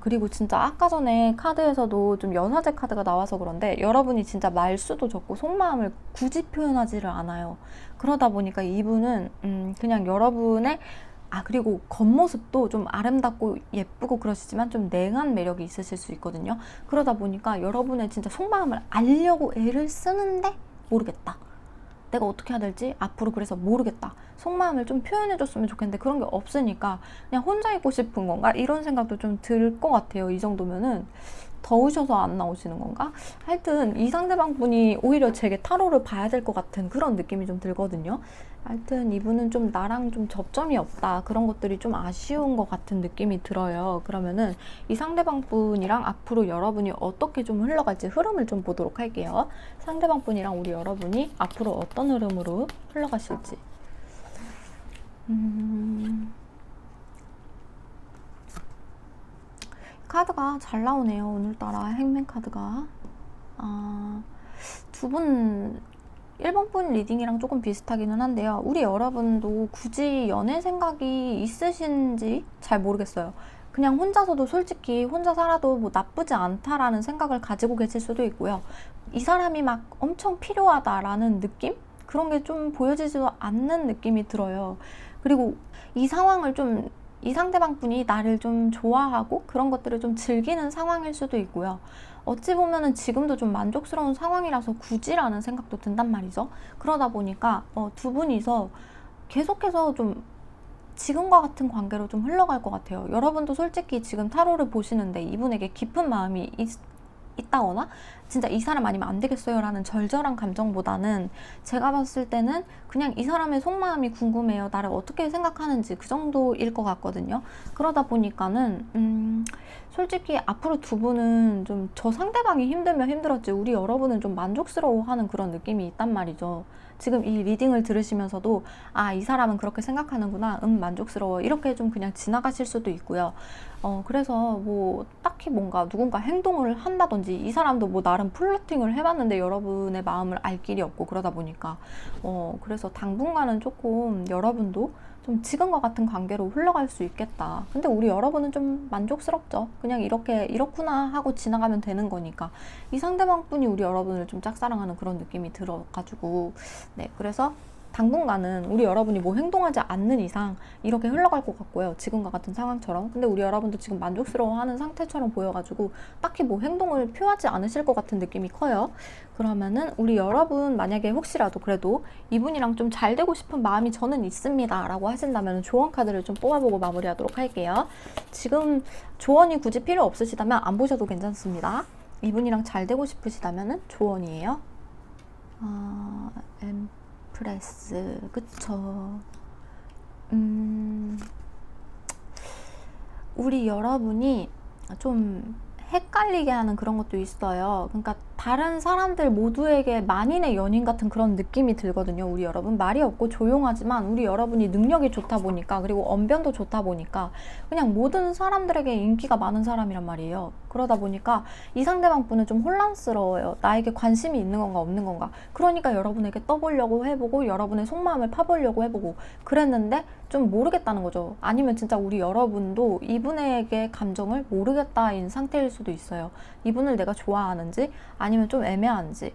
그리고 진짜 아까 전에 카드에서도 좀 여사제 카드가 나와서 그런데 여러분이 진짜 말수도 적고 속마음을 굳이 표현하지를 않아요. 그러다 보니까 이분은 그냥 여러분의 그리고 겉모습도 좀 아름답고 예쁘고 그러시지만 좀 냉한 매력이 있으실 수 있거든요. 그러다 보니까 여러분의 진짜 속마음을 알려고 애를 쓰는데 모르겠다, 내가 어떻게 해야 될지 앞으로 그래서 모르겠다, 속마음을 좀 표현해줬으면 좋겠는데 그런 게 없으니까 그냥 혼자 있고 싶은 건가, 이런 생각도 좀 들 것 같아요. 이 정도면은 더우셔서 안 나오시는 건가? 하여튼 이 상대방 분이 오히려 제게 타로를 봐야 될 것 같은 그런 느낌이 좀 들거든요. 하여튼 이분은 좀 나랑 좀 접점이 없다, 그런 것들이 좀 아쉬운 것 같은 느낌이 들어요. 그러면은 이 상대방 분이랑 앞으로 여러분이 어떻게 좀 흘러갈지 흐름을 좀 보도록 할게요. 상대방 분이랑 우리 여러분이 앞으로 어떤 흐름으로 흘러가실지. 카드가 잘 나오네요. 오늘따라 행맨 카드가. 두 분 1번 분 리딩이랑 조금 비슷하기는 한데요. 우리 여러분도 굳이 연애 생각이 있으신지 잘 모르겠어요. 그냥 혼자서도 솔직히 혼자 살아도 뭐 나쁘지 않다라는 생각을 가지고 계실 수도 있고요. 이 사람이 막 엄청 필요하다라는 느낌? 그런 게 좀 보여지지도 않는 느낌이 들어요. 그리고 이 상황을 좀, 이 상대방 분이 나를 좀 좋아하고 그런 것들을 좀 즐기는 상황일 수도 있고요. 어찌 보면은 지금도 좀 만족스러운 상황이라서 굳이라는 생각도 든단 말이죠. 그러다 보니까 두 분이서 계속해서 좀 지금과 같은 관계로 좀 흘러갈 것 같아요. 여러분도 솔직히 지금 타로를 보시는데 이분에게 깊은 마음이 있다거나 진짜 이 사람 아니면 안 되겠어요 라는 절절한 감정보다는 제가 봤을 때는 그냥 이 사람의 속마음이 궁금해요, 나를 어떻게 생각하는지, 그 정도일 것 같거든요. 그러다 보니까는 솔직히 앞으로 두 분은 좀 저 상대방이 힘들면 힘들었지 우리 여러분은 좀 만족스러워하는 그런 느낌이 있단 말이죠. 지금 이 리딩을 들으시면서도 이 사람은 그렇게 생각하는구나, 만족스러워, 이렇게 좀 그냥 지나가실 수도 있고요. 그래서 뭐 딱히 뭔가 누군가 행동을 한다든지, 이 사람도 뭐 나름 플러팅을 해봤는데 여러분의 마음을 알 길이 없고 그러다 보니까 그래서 당분간은 조금 여러분도 좀 지금과 같은 관계로 흘러갈 수 있겠다. 근데 우리 여러분은 좀 만족스럽죠. 그냥 이렇구나 하고 지나가면 되는 거니까. 이 상대방 분이 우리 여러분을 좀 짝사랑하는 그런 느낌이 들어가지고, 네, 그래서 당분간은 우리 여러분이 뭐 행동하지 않는 이상 이렇게 흘러갈 것 같고요. 지금과 같은 상황처럼. 근데 우리 여러분도 지금 만족스러워하는 상태처럼 보여가지고 딱히 뭐 행동을 표하지 않으실 것 같은 느낌이 커요. 그러면은 우리 여러분 만약에 혹시라도 그래도 이분이랑 좀 잘 되고 싶은 마음이 저는 있습니다 라고 하신다면 조언 카드를 좀 뽑아보고 마무리하도록 할게요. 지금 조언이 굳이 필요 없으시다면 안 보셔도 괜찮습니다. 이분이랑 잘 되고 싶으시다면 조언이에요. 프레스, 그쵸. 우리 여러분이 좀 헷갈리게 하는 그런 것도 있어요. 그러니까 다른 사람들 모두에게 만인의 연인 같은 그런 느낌이 들거든요. 우리 여러분 말이 없고 조용하지만 우리 여러분이 능력이 좋다 보니까, 그리고 언변도 좋다 보니까 그냥 모든 사람들에게 인기가 많은 사람이란 말이에요. 그러다 보니까 이 상대방 분은 좀 혼란스러워요. 나에게 관심이 있는 건가 없는 건가. 그러니까 여러분에게 떠보려고 해보고 여러분의 속마음을 파보려고 해보고 그랬는데 좀 모르겠다는 거죠. 아니면 진짜 우리 여러분도 이분에게 감정을 모르겠다인 상태일 수도 있어요. 이분을 내가 좋아하는지 아니면 좀 애매한지,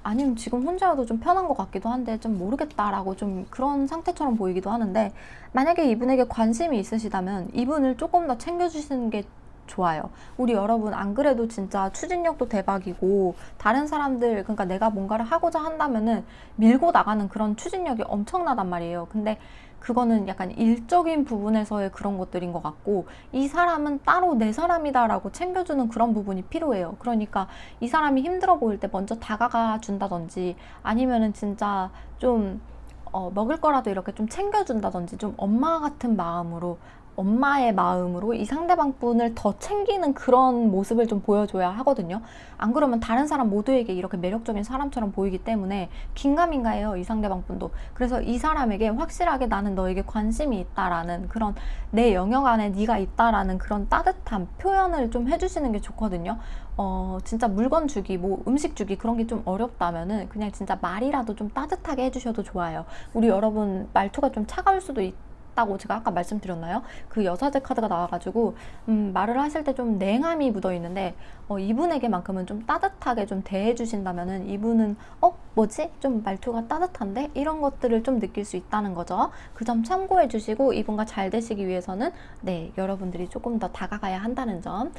아니면 지금 혼자여도 좀 편한 것 같기도 한데 좀 모르겠다라고 좀 그런 상태처럼 보이기도 하는데, 만약에 이분에게 관심이 있으시다면 이분을 조금 더 챙겨주시는 게 좋아요. 우리 여러분 안 그래도 진짜 추진력도 대박이고 다른 사람들, 그러니까 내가 뭔가를 하고자 한다면은 밀고 나가는 그런 추진력이 엄청나단 말이에요. 근데 그거는 약간 일적인 부분에서의 그런 것들인 것 같고, 이 사람은 따로 내 사람이다라고 챙겨주는 그런 부분이 필요해요. 그러니까 이 사람이 힘들어 보일 때 먼저 다가가 준다든지, 아니면은 진짜 좀 먹을 거라도 이렇게 좀 챙겨준다든지, 좀 엄마 같은 마음으로, 엄마의 마음으로 이 상대방 분을 더 챙기는 그런 모습을 좀 보여줘야 하거든요. 안 그러면 다른 사람 모두에게 이렇게 매력적인 사람처럼 보이기 때문에 긴가민가해요, 이 상대방 분도. 그래서 이 사람에게 확실하게 나는 너에게 관심이 있다라는 그런, 내 영역 안에 네가 있다라는 그런 따뜻함 표현을 좀 해주시는 게 좋거든요. 진짜 물건 주기, 뭐 음식 주기 그런 게 좀 어렵다면은 그냥 진짜 말이라도 좀 따뜻하게 해주셔도 좋아요. 우리 여러분 말투가 좀 차가울 수도 있다고 제가 아까 말씀드렸나요? 그 여사제 카드가 나와가지고 말을 하실 때 좀 냉함이 묻어 있는데, 이분에게만큼은 좀 따뜻하게 좀 대해주신다면은 이분은 뭐지? 좀 말투가 따뜻한데? 이런 것들을 좀 느낄 수 있다는 거죠. 그 점 참고해 주시고, 이분과 잘 되시기 위해서는 네, 여러분들이 조금 더 다가가야 한다는 점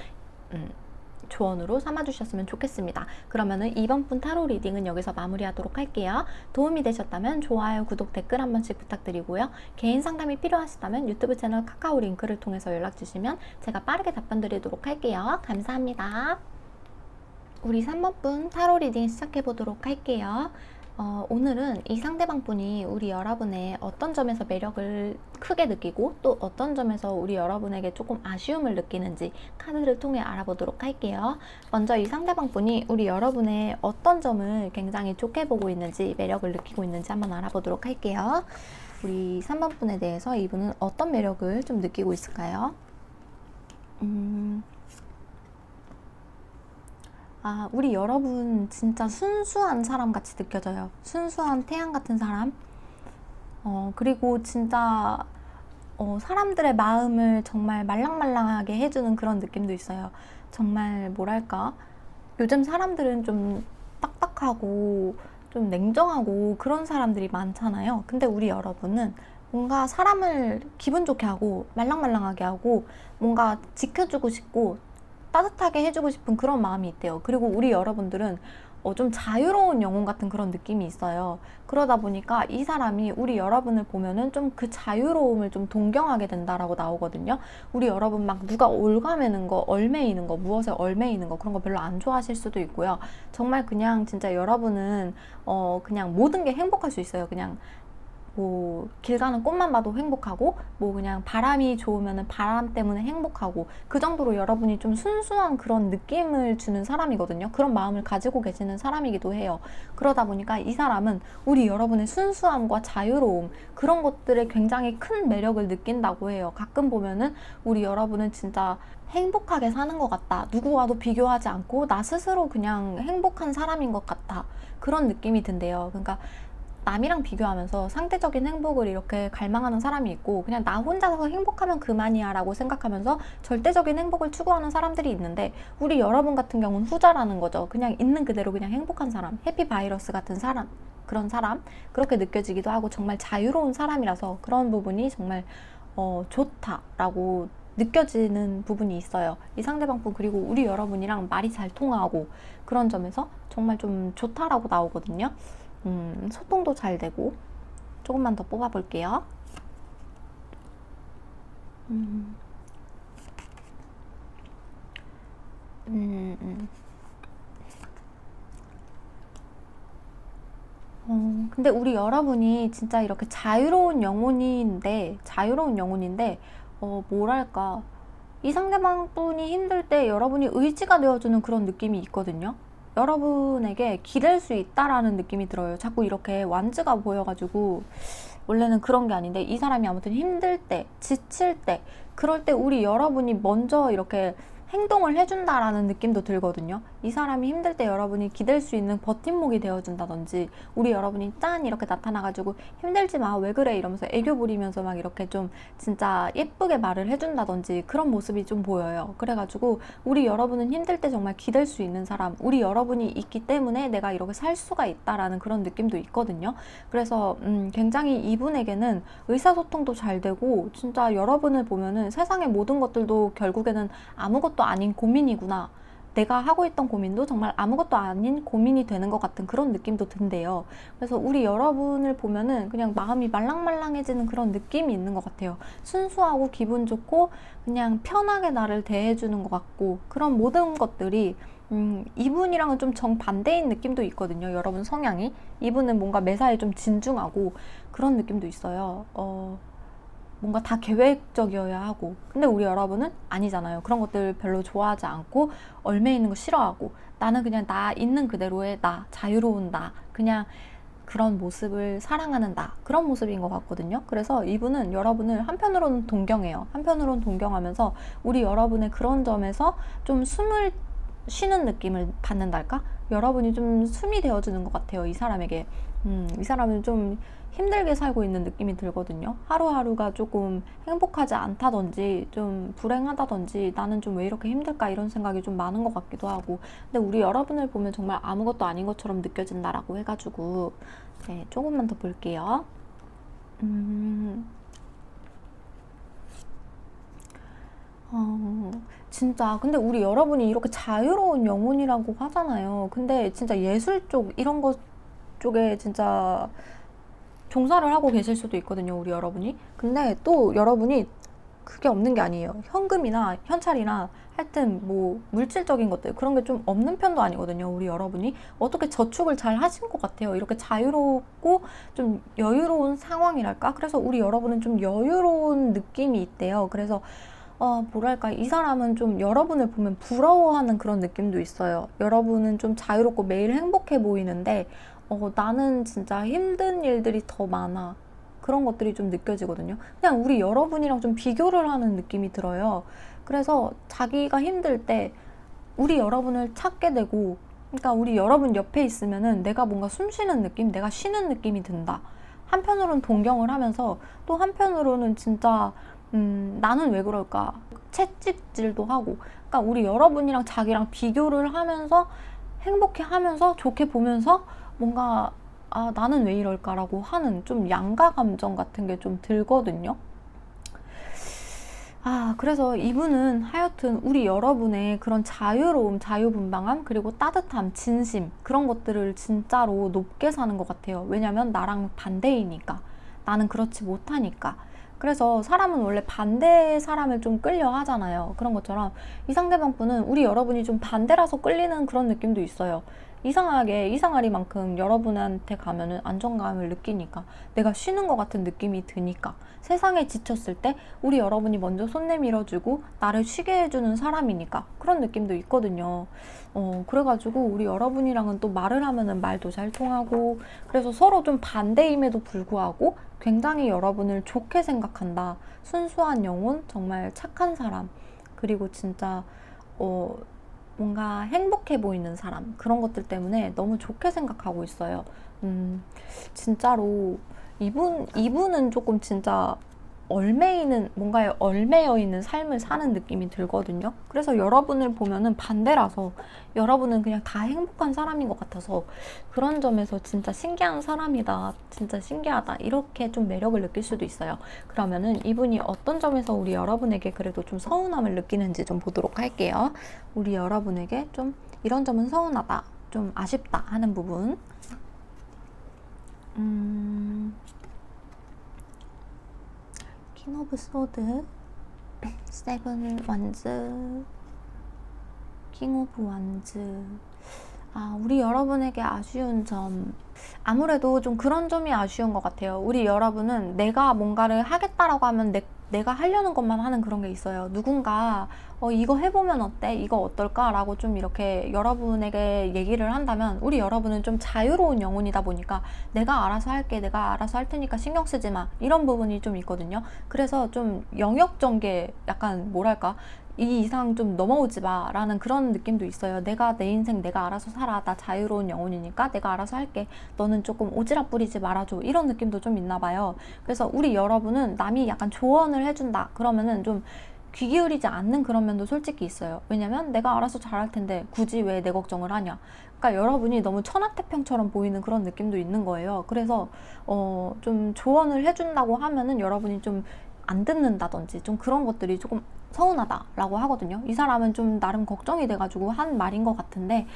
조언으로 삼아주셨으면 좋겠습니다. 그러면은 이번 분 타로 리딩은 여기서 마무리하도록 할게요. 도움이 되셨다면 좋아요, 구독, 댓글 한 번씩 부탁드리고요. 개인 상담이 필요하시다면 유튜브 채널 카카오 링크를 통해서 연락 주시면 제가 빠르게 답변 드리도록 할게요. 감사합니다. 우리 3번 분 타로 리딩 시작해 보도록 할게요. 오늘은 이 상대방 분이 우리 여러분의 어떤 점에서 매력을 크게 느끼고 또 어떤 점에서 우리 여러분에게 조금 아쉬움을 느끼는지 카드를 통해 알아보도록 할게요. 먼저 이 상대방 분이 우리 여러분의 어떤 점을 굉장히 좋게 보고 있는지, 매력을 느끼고 있는지 한번 알아보도록 할게요. 우리 3번 분에 대해서 이분은 어떤 매력을 좀 느끼고 있을까요? 우리 여러분 진짜 순수한 사람 같이 느껴져요. 순수한 태양 같은 사람. 그리고 진짜 사람들의 마음을 정말 말랑말랑하게 해주는 그런 느낌도 있어요. 정말 뭐랄까, 요즘 사람들은 좀 딱딱하고 좀 냉정하고 그런 사람들이 많잖아요. 근데 우리 여러분은 뭔가 사람을 기분 좋게 하고 말랑말랑하게 하고 뭔가 지켜주고 싶고 따뜻하게 해주고 싶은 그런 마음이 있대요. 그리고 우리 여러분들은 좀 자유로운 영혼 같은 그런 느낌이 있어요. 그러다 보니까 이 사람이 우리 여러분을 보면은 좀 그 자유로움을 좀 동경하게 된다라고 나오거든요. 우리 여러분 막 누가 올가매는 거, 얼매이는 거, 무엇에 얼매이는 거 그런 거 별로 안 좋아하실 수도 있고요. 정말 그냥 진짜 여러분은 그냥 모든 게 행복할 수 있어요. 그냥 뭐 길 가는 꽃만 봐도 행복하고, 뭐 그냥 바람이 좋으면은 바람 때문에 행복하고, 그 정도로 여러분이 좀 순수한 그런 느낌을 주는 사람이거든요. 그런 마음을 가지고 계시는 사람이기도 해요. 그러다 보니까 이 사람은 우리 여러분의 순수함과 자유로움, 그런 것들에 굉장히 큰 매력을 느낀다고 해요. 가끔 보면은 우리 여러분은 진짜 행복하게 사는 것 같다, 누구와도 비교하지 않고 나 스스로 그냥 행복한 사람인 것 같다, 그런 느낌이 든대요. 그러니까 남이랑 비교하면서 상대적인 행복을 이렇게 갈망하는 사람이 있고, 그냥 나 혼자서 행복하면 그만이야 라고 생각하면서 절대적인 행복을 추구하는 사람들이 있는데, 우리 여러분 같은 경우는 후자라는 거죠. 그냥 있는 그대로 그냥 행복한 사람, 해피바이러스 같은 사람, 그런 사람, 그렇게 느껴지기도 하고 정말 자유로운 사람이라서 그런 부분이 정말 좋다라고 느껴지는 부분이 있어요. 이 상대방 분, 그리고 우리 여러분이랑 말이 잘 통하고 그런 점에서 정말 좀 좋다라고 나오거든요. 소통도 잘 되고. 조금만 더 뽑아볼게요. 근데 우리 여러분이 진짜 이렇게 자유로운 영혼인데, 뭐랄까, 이 상대방 분이 힘들 때 여러분이 의지가 되어주는 그런 느낌이 있거든요. 여러분에게 기댈 수 있다라는 느낌이 들어요. 자꾸 이렇게 완즈가 보여가지고, 원래는 그런 게 아닌데, 이 사람이 아무튼 힘들 때, 지칠 때, 그럴 때 우리 여러분이 먼저 이렇게 행동을 해준다라는 느낌도 들거든요. 이 사람이 힘들 때 여러분이 기댈 수 있는 버팀목이 되어준다든지, 우리 여러분이 짠 이렇게 나타나가지고 힘들지 마, 왜 그래 이러면서 애교 부리면서 막 이렇게 좀 진짜 예쁘게 말을 해준다든지, 그런 모습이 좀 보여요. 그래가지고 우리 여러분은 힘들 때 정말 기댈 수 있는 사람, 우리 여러분이 있기 때문에 내가 이렇게 살 수가 있다라는 그런 느낌도 있거든요. 그래서 굉장히 이분에게는 의사소통도 잘 되고, 진짜 여러분을 보면은 세상의 모든 것들도 결국에는 아무것도 아닌 고민이구나, 내가 하고 있던 고민도 정말 아무것도 아닌 고민이 되는 것 같은 그런 느낌도 든대요. 그래서 우리 여러분을 보면은 그냥 마음이 말랑말랑해지는 그런 느낌이 있는 것 같아요. 순수하고 기분 좋고 그냥 편하게 나를 대해주는 것 같고, 그런 모든 것들이 이분이랑은 좀 정반대인 느낌도 있거든요. 여러분 성향이. 이분은 뭔가 매사에 좀 진중하고 그런 느낌도 있어요. 뭔가 다 계획적이어야 하고, 근데 우리 여러분은 아니잖아요. 그런 것들 별로 좋아하지 않고 얼매 있는 거 싫어하고, 나는 그냥 나 있는 그대로의 나, 자유로운 나, 그냥 그런 모습을 사랑하는 나, 그런 모습인 것 같거든요. 그래서 이분은 여러분을 한편으로는 동경해요. 한편으로는 동경하면서 우리 여러분의 그런 점에서 좀 숨을 쉬는 느낌을 받는달까? 여러분이 좀 숨이 되어주는 것 같아요, 이 사람에게. 이 사람은 좀 힘들게 살고 있는 느낌이 들거든요. 하루하루가 조금 행복하지 않다든지 좀 불행하다든지, 나는 좀 왜 이렇게 힘들까, 이런 생각이 좀 많은 것 같기도 하고. 근데 우리 여러분을 보면 정말 아무것도 아닌 것처럼 느껴진다라고 해가지고, 네, 조금만 더 볼게요. 진짜 근데 우리 여러분이 이렇게 자유로운 영혼이라고 하잖아요. 근데 진짜 예술 쪽 이런 것 쪽에 진짜 종사를 하고 계실 수도 있거든요, 우리 여러분이. 근데 또 여러분이 그게 없는 게 아니에요. 현금이나 현찰이나 하여튼 뭐 물질적인 것들, 그런 게 좀 없는 편도 아니거든요, 우리 여러분이. 어떻게 저축을 잘 하신 것 같아요. 이렇게 자유롭고 좀 여유로운 상황이랄까? 그래서 우리 여러분은 좀 여유로운 느낌이 있대요. 그래서 뭐랄까, 이 사람은 좀 여러분을 보면 부러워하는 그런 느낌도 있어요. 여러분은 좀 자유롭고 매일 행복해 보이는데, 나는 진짜 힘든 일들이 더 많아. 그런 것들이 좀 느껴지거든요. 그냥 우리 여러분이랑 좀 비교를 하는 느낌이 들어요. 그래서 자기가 힘들 때 우리 여러분을 찾게 되고, 그러니까 우리 여러분 옆에 있으면은 내가 뭔가 숨 쉬는 느낌, 내가 쉬는 느낌이 든다. 한편으로는 동경을 하면서 또 한편으로는 진짜 나는 왜 그럴까? 채찍질도 하고. 그러니까 우리 여러분이랑 자기랑 비교를 하면서 행복해 하면서 좋게 보면서 뭔가 나는 왜 이럴까라고 하는 좀 양가 감정 같은 게 좀 들거든요. 그래서 이분은 하여튼 우리 여러분의 그런 자유로움, 자유분방함, 그리고 따뜻함, 진심, 그런 것들을 진짜로 높게 사는 것 같아요. 왜냐면 나랑 반대이니까. 나는 그렇지 못하니까. 그래서 사람은 원래 반대의 사람을 좀 끌려 하잖아요. 그런 것처럼 이 상대방 분은 우리 여러분이 좀 반대라서 끌리는 그런 느낌도 있어요. 이상하게 이상하리만큼 여러분한테 가면은 안정감을 느끼니까, 내가 쉬는 것 같은 느낌이 드니까, 세상에 지쳤을 때 우리 여러분이 먼저 손 내밀어주고 나를 쉬게 해주는 사람이니까 그런 느낌도 있거든요. 그래가지고 우리 여러분이랑은 또 말을 하면은 말도 잘 통하고, 그래서 서로 좀 반대임에도 불구하고 굉장히 여러분을 좋게 생각한다. 순수한 영혼, 정말 착한 사람, 그리고 진짜 뭔가 행복해 보이는 사람, 그런 것들 때문에 너무 좋게 생각하고 있어요. 진짜로 이분은 조금 진짜 뭔가에 얼매여 있는 삶을 사는 느낌이 들거든요. 그래서 여러분을 보면은 반대라서 여러분은 그냥 다 행복한 사람인 것 같아서, 그런 점에서 진짜 신기한 사람이다, 진짜 신기하다, 이렇게 좀 매력을 느낄 수도 있어요. 그러면은 이분이 어떤 점에서 우리 여러분에게 그래도 좀 서운함을 느끼는지 좀 보도록 할게요. 우리 여러분에게 좀 이런 점은 서운하다, 좀 아쉽다 하는 부분. 킹 오브 소드, 세븐 완즈, 킹 오브 완즈. 우리 여러분에게 아쉬운 점, 아무래도 좀 그런 점이 아쉬운 것 같아요. 우리 여러분은 내가 뭔가를 하겠다라고 하면 내가 하려는 것만 하는 그런 게 있어요. 누군가 이거 해보면 어때? 이거 어떨까? 라고 좀 이렇게 여러분에게 얘기를 한다면, 우리 여러분은 좀 자유로운 영혼이다 보니까 내가 알아서 할게, 내가 알아서 할 테니까 신경 쓰지 마, 이런 부분이 좀 있거든요. 그래서 좀 영역 전개, 약간 뭐랄까, 이 이상 좀 넘어오지 마 라는 그런 느낌도 있어요. 내가 내 인생 내가 알아서 살아, 나 자유로운 영혼이니까 내가 알아서 할게, 너는 조금 오지랖 부리지 말아줘, 이런 느낌도 좀 있나 봐요. 그래서 우리 여러분은 남이 약간 조언을 해준다 그러면은 좀 귀 기울이지 않는 그런 면도 솔직히 있어요. 왜냐면 내가 알아서 잘할 텐데 굳이 왜 내 걱정을 하냐. 그러니까 여러분이 너무 천하태평처럼 보이는 그런 느낌도 있는 거예요. 그래서 좀 조언을 해준다고 하면은 여러분이 좀 안 듣는다든지 좀 그런 것들이 조금 서운하다라고 하거든요. 이 사람은 좀 나름 걱정이 돼가지고 한 말인 것 같은데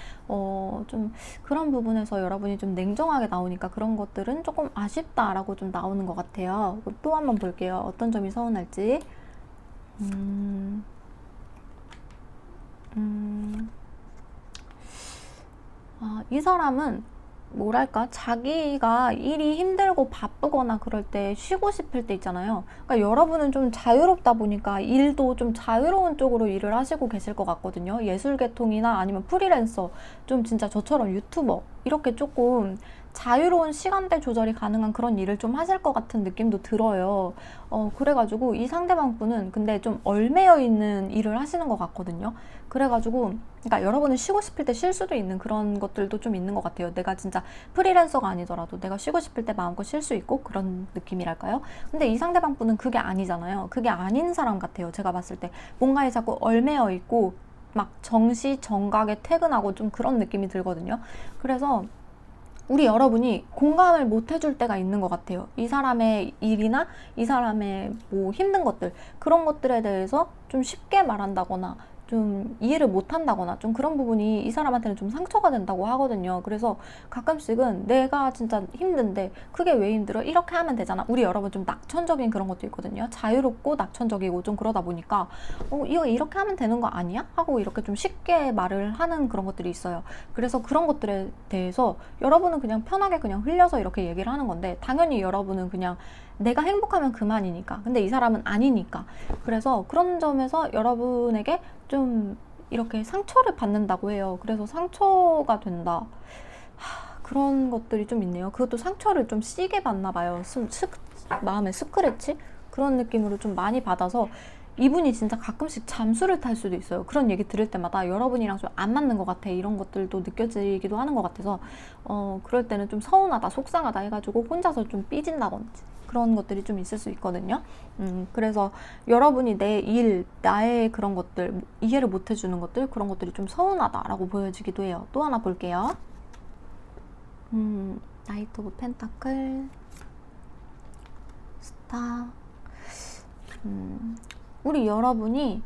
좀 그런 부분에서 여러분이 좀 냉정하게 나오니까 그런 것들은 조금 아쉽다라고 좀 나오는 것 같아요. 또 한번 볼게요. 어떤 점이 서운할지. 이 사람은 뭐랄까, 자기가 일이 힘들고 바쁘거나 그럴 때 쉬고 싶을 때 있잖아요. 그러니까 여러분은 좀 자유롭다 보니까 일도 좀 자유로운 쪽으로 일을 하시고 계실 것 같거든요. 예술 계통이나 아니면 프리랜서, 좀 진짜 저처럼 유튜버, 이렇게 조금 자유로운 시간대 조절이 가능한 그런 일을 좀 하실 것 같은 느낌도 들어요. 그래가지고 이 상대방 분은 근데 좀 얽매여 있는 일을 하시는 것 같거든요. 그래가지고 그러니까 여러분은 쉬고 싶을 때 쉴 수도 있는 그런 것들도 좀 있는 것 같아요. 내가 진짜 프리랜서가 아니더라도 내가 쉬고 싶을 때 마음껏 쉴 수 있고 그런 느낌이랄까요? 근데 이 상대방 분은 그게 아니잖아요. 그게 아닌 사람 같아요. 제가 봤을 때 뭔가에 자꾸 얽매여 있고 막 정시정각에 퇴근하고 좀 그런 느낌이 들거든요. 그래서 우리 여러분이 공감을 못 해줄 때가 있는 것 같아요. 이 사람의 일이나 이 사람의 뭐 힘든 것들, 그런 것들에 대해서 좀 쉽게 말한다거나 좀 이해를 못 한다거나 좀 그런 부분이 이 사람한테는 좀 상처가 된다고 하거든요. 그래서 가끔씩은 내가 진짜 힘든데 그게 왜 힘들어? 이렇게 하면 되잖아. 우리 여러분 좀 낙천적인 그런 것도 있거든요. 자유롭고 낙천적이고 좀 그러다 보니까 이거 이렇게 하면 되는 거 아니야? 하고 이렇게 좀 쉽게 말을 하는 그런 것들이 있어요. 그래서 그런 것들에 대해서 여러분은 그냥 편하게 그냥 흘려서 이렇게 얘기를 하는 건데, 당연히 여러분은 그냥 내가 행복하면 그만이니까. 근데 이 사람은 아니니까. 그래서 그런 점에서 여러분에게 좀 이렇게 상처를 받는다고 해요. 그래서 상처가 된다. 그런 것들이 좀 있네요. 그것도 상처를 좀 시게 받나 봐요. 마음의 스크래치? 그런 느낌으로 좀 많이 받아서 이분이 진짜 가끔씩 잠수를 탈 수도 있어요. 그런 얘기 들을 때마다 여러분이랑 좀 안 맞는 것 같아, 이런 것들도 느껴지기도 하는 것 같아서 그럴 때는 좀 서운하다, 속상하다 해가지고 혼자서 좀 삐진다든지 그런 것들이 좀 있을 수 있거든요. 그래서 여러분이 내 일, 나의 그런 것들, 이해를 못 해주는 것들, 그런 것들이 좀 서운하다라고 보여지기도 해요. 또 하나 볼게요. 나이트 오브 펜타클, 스타. 우리 여러분이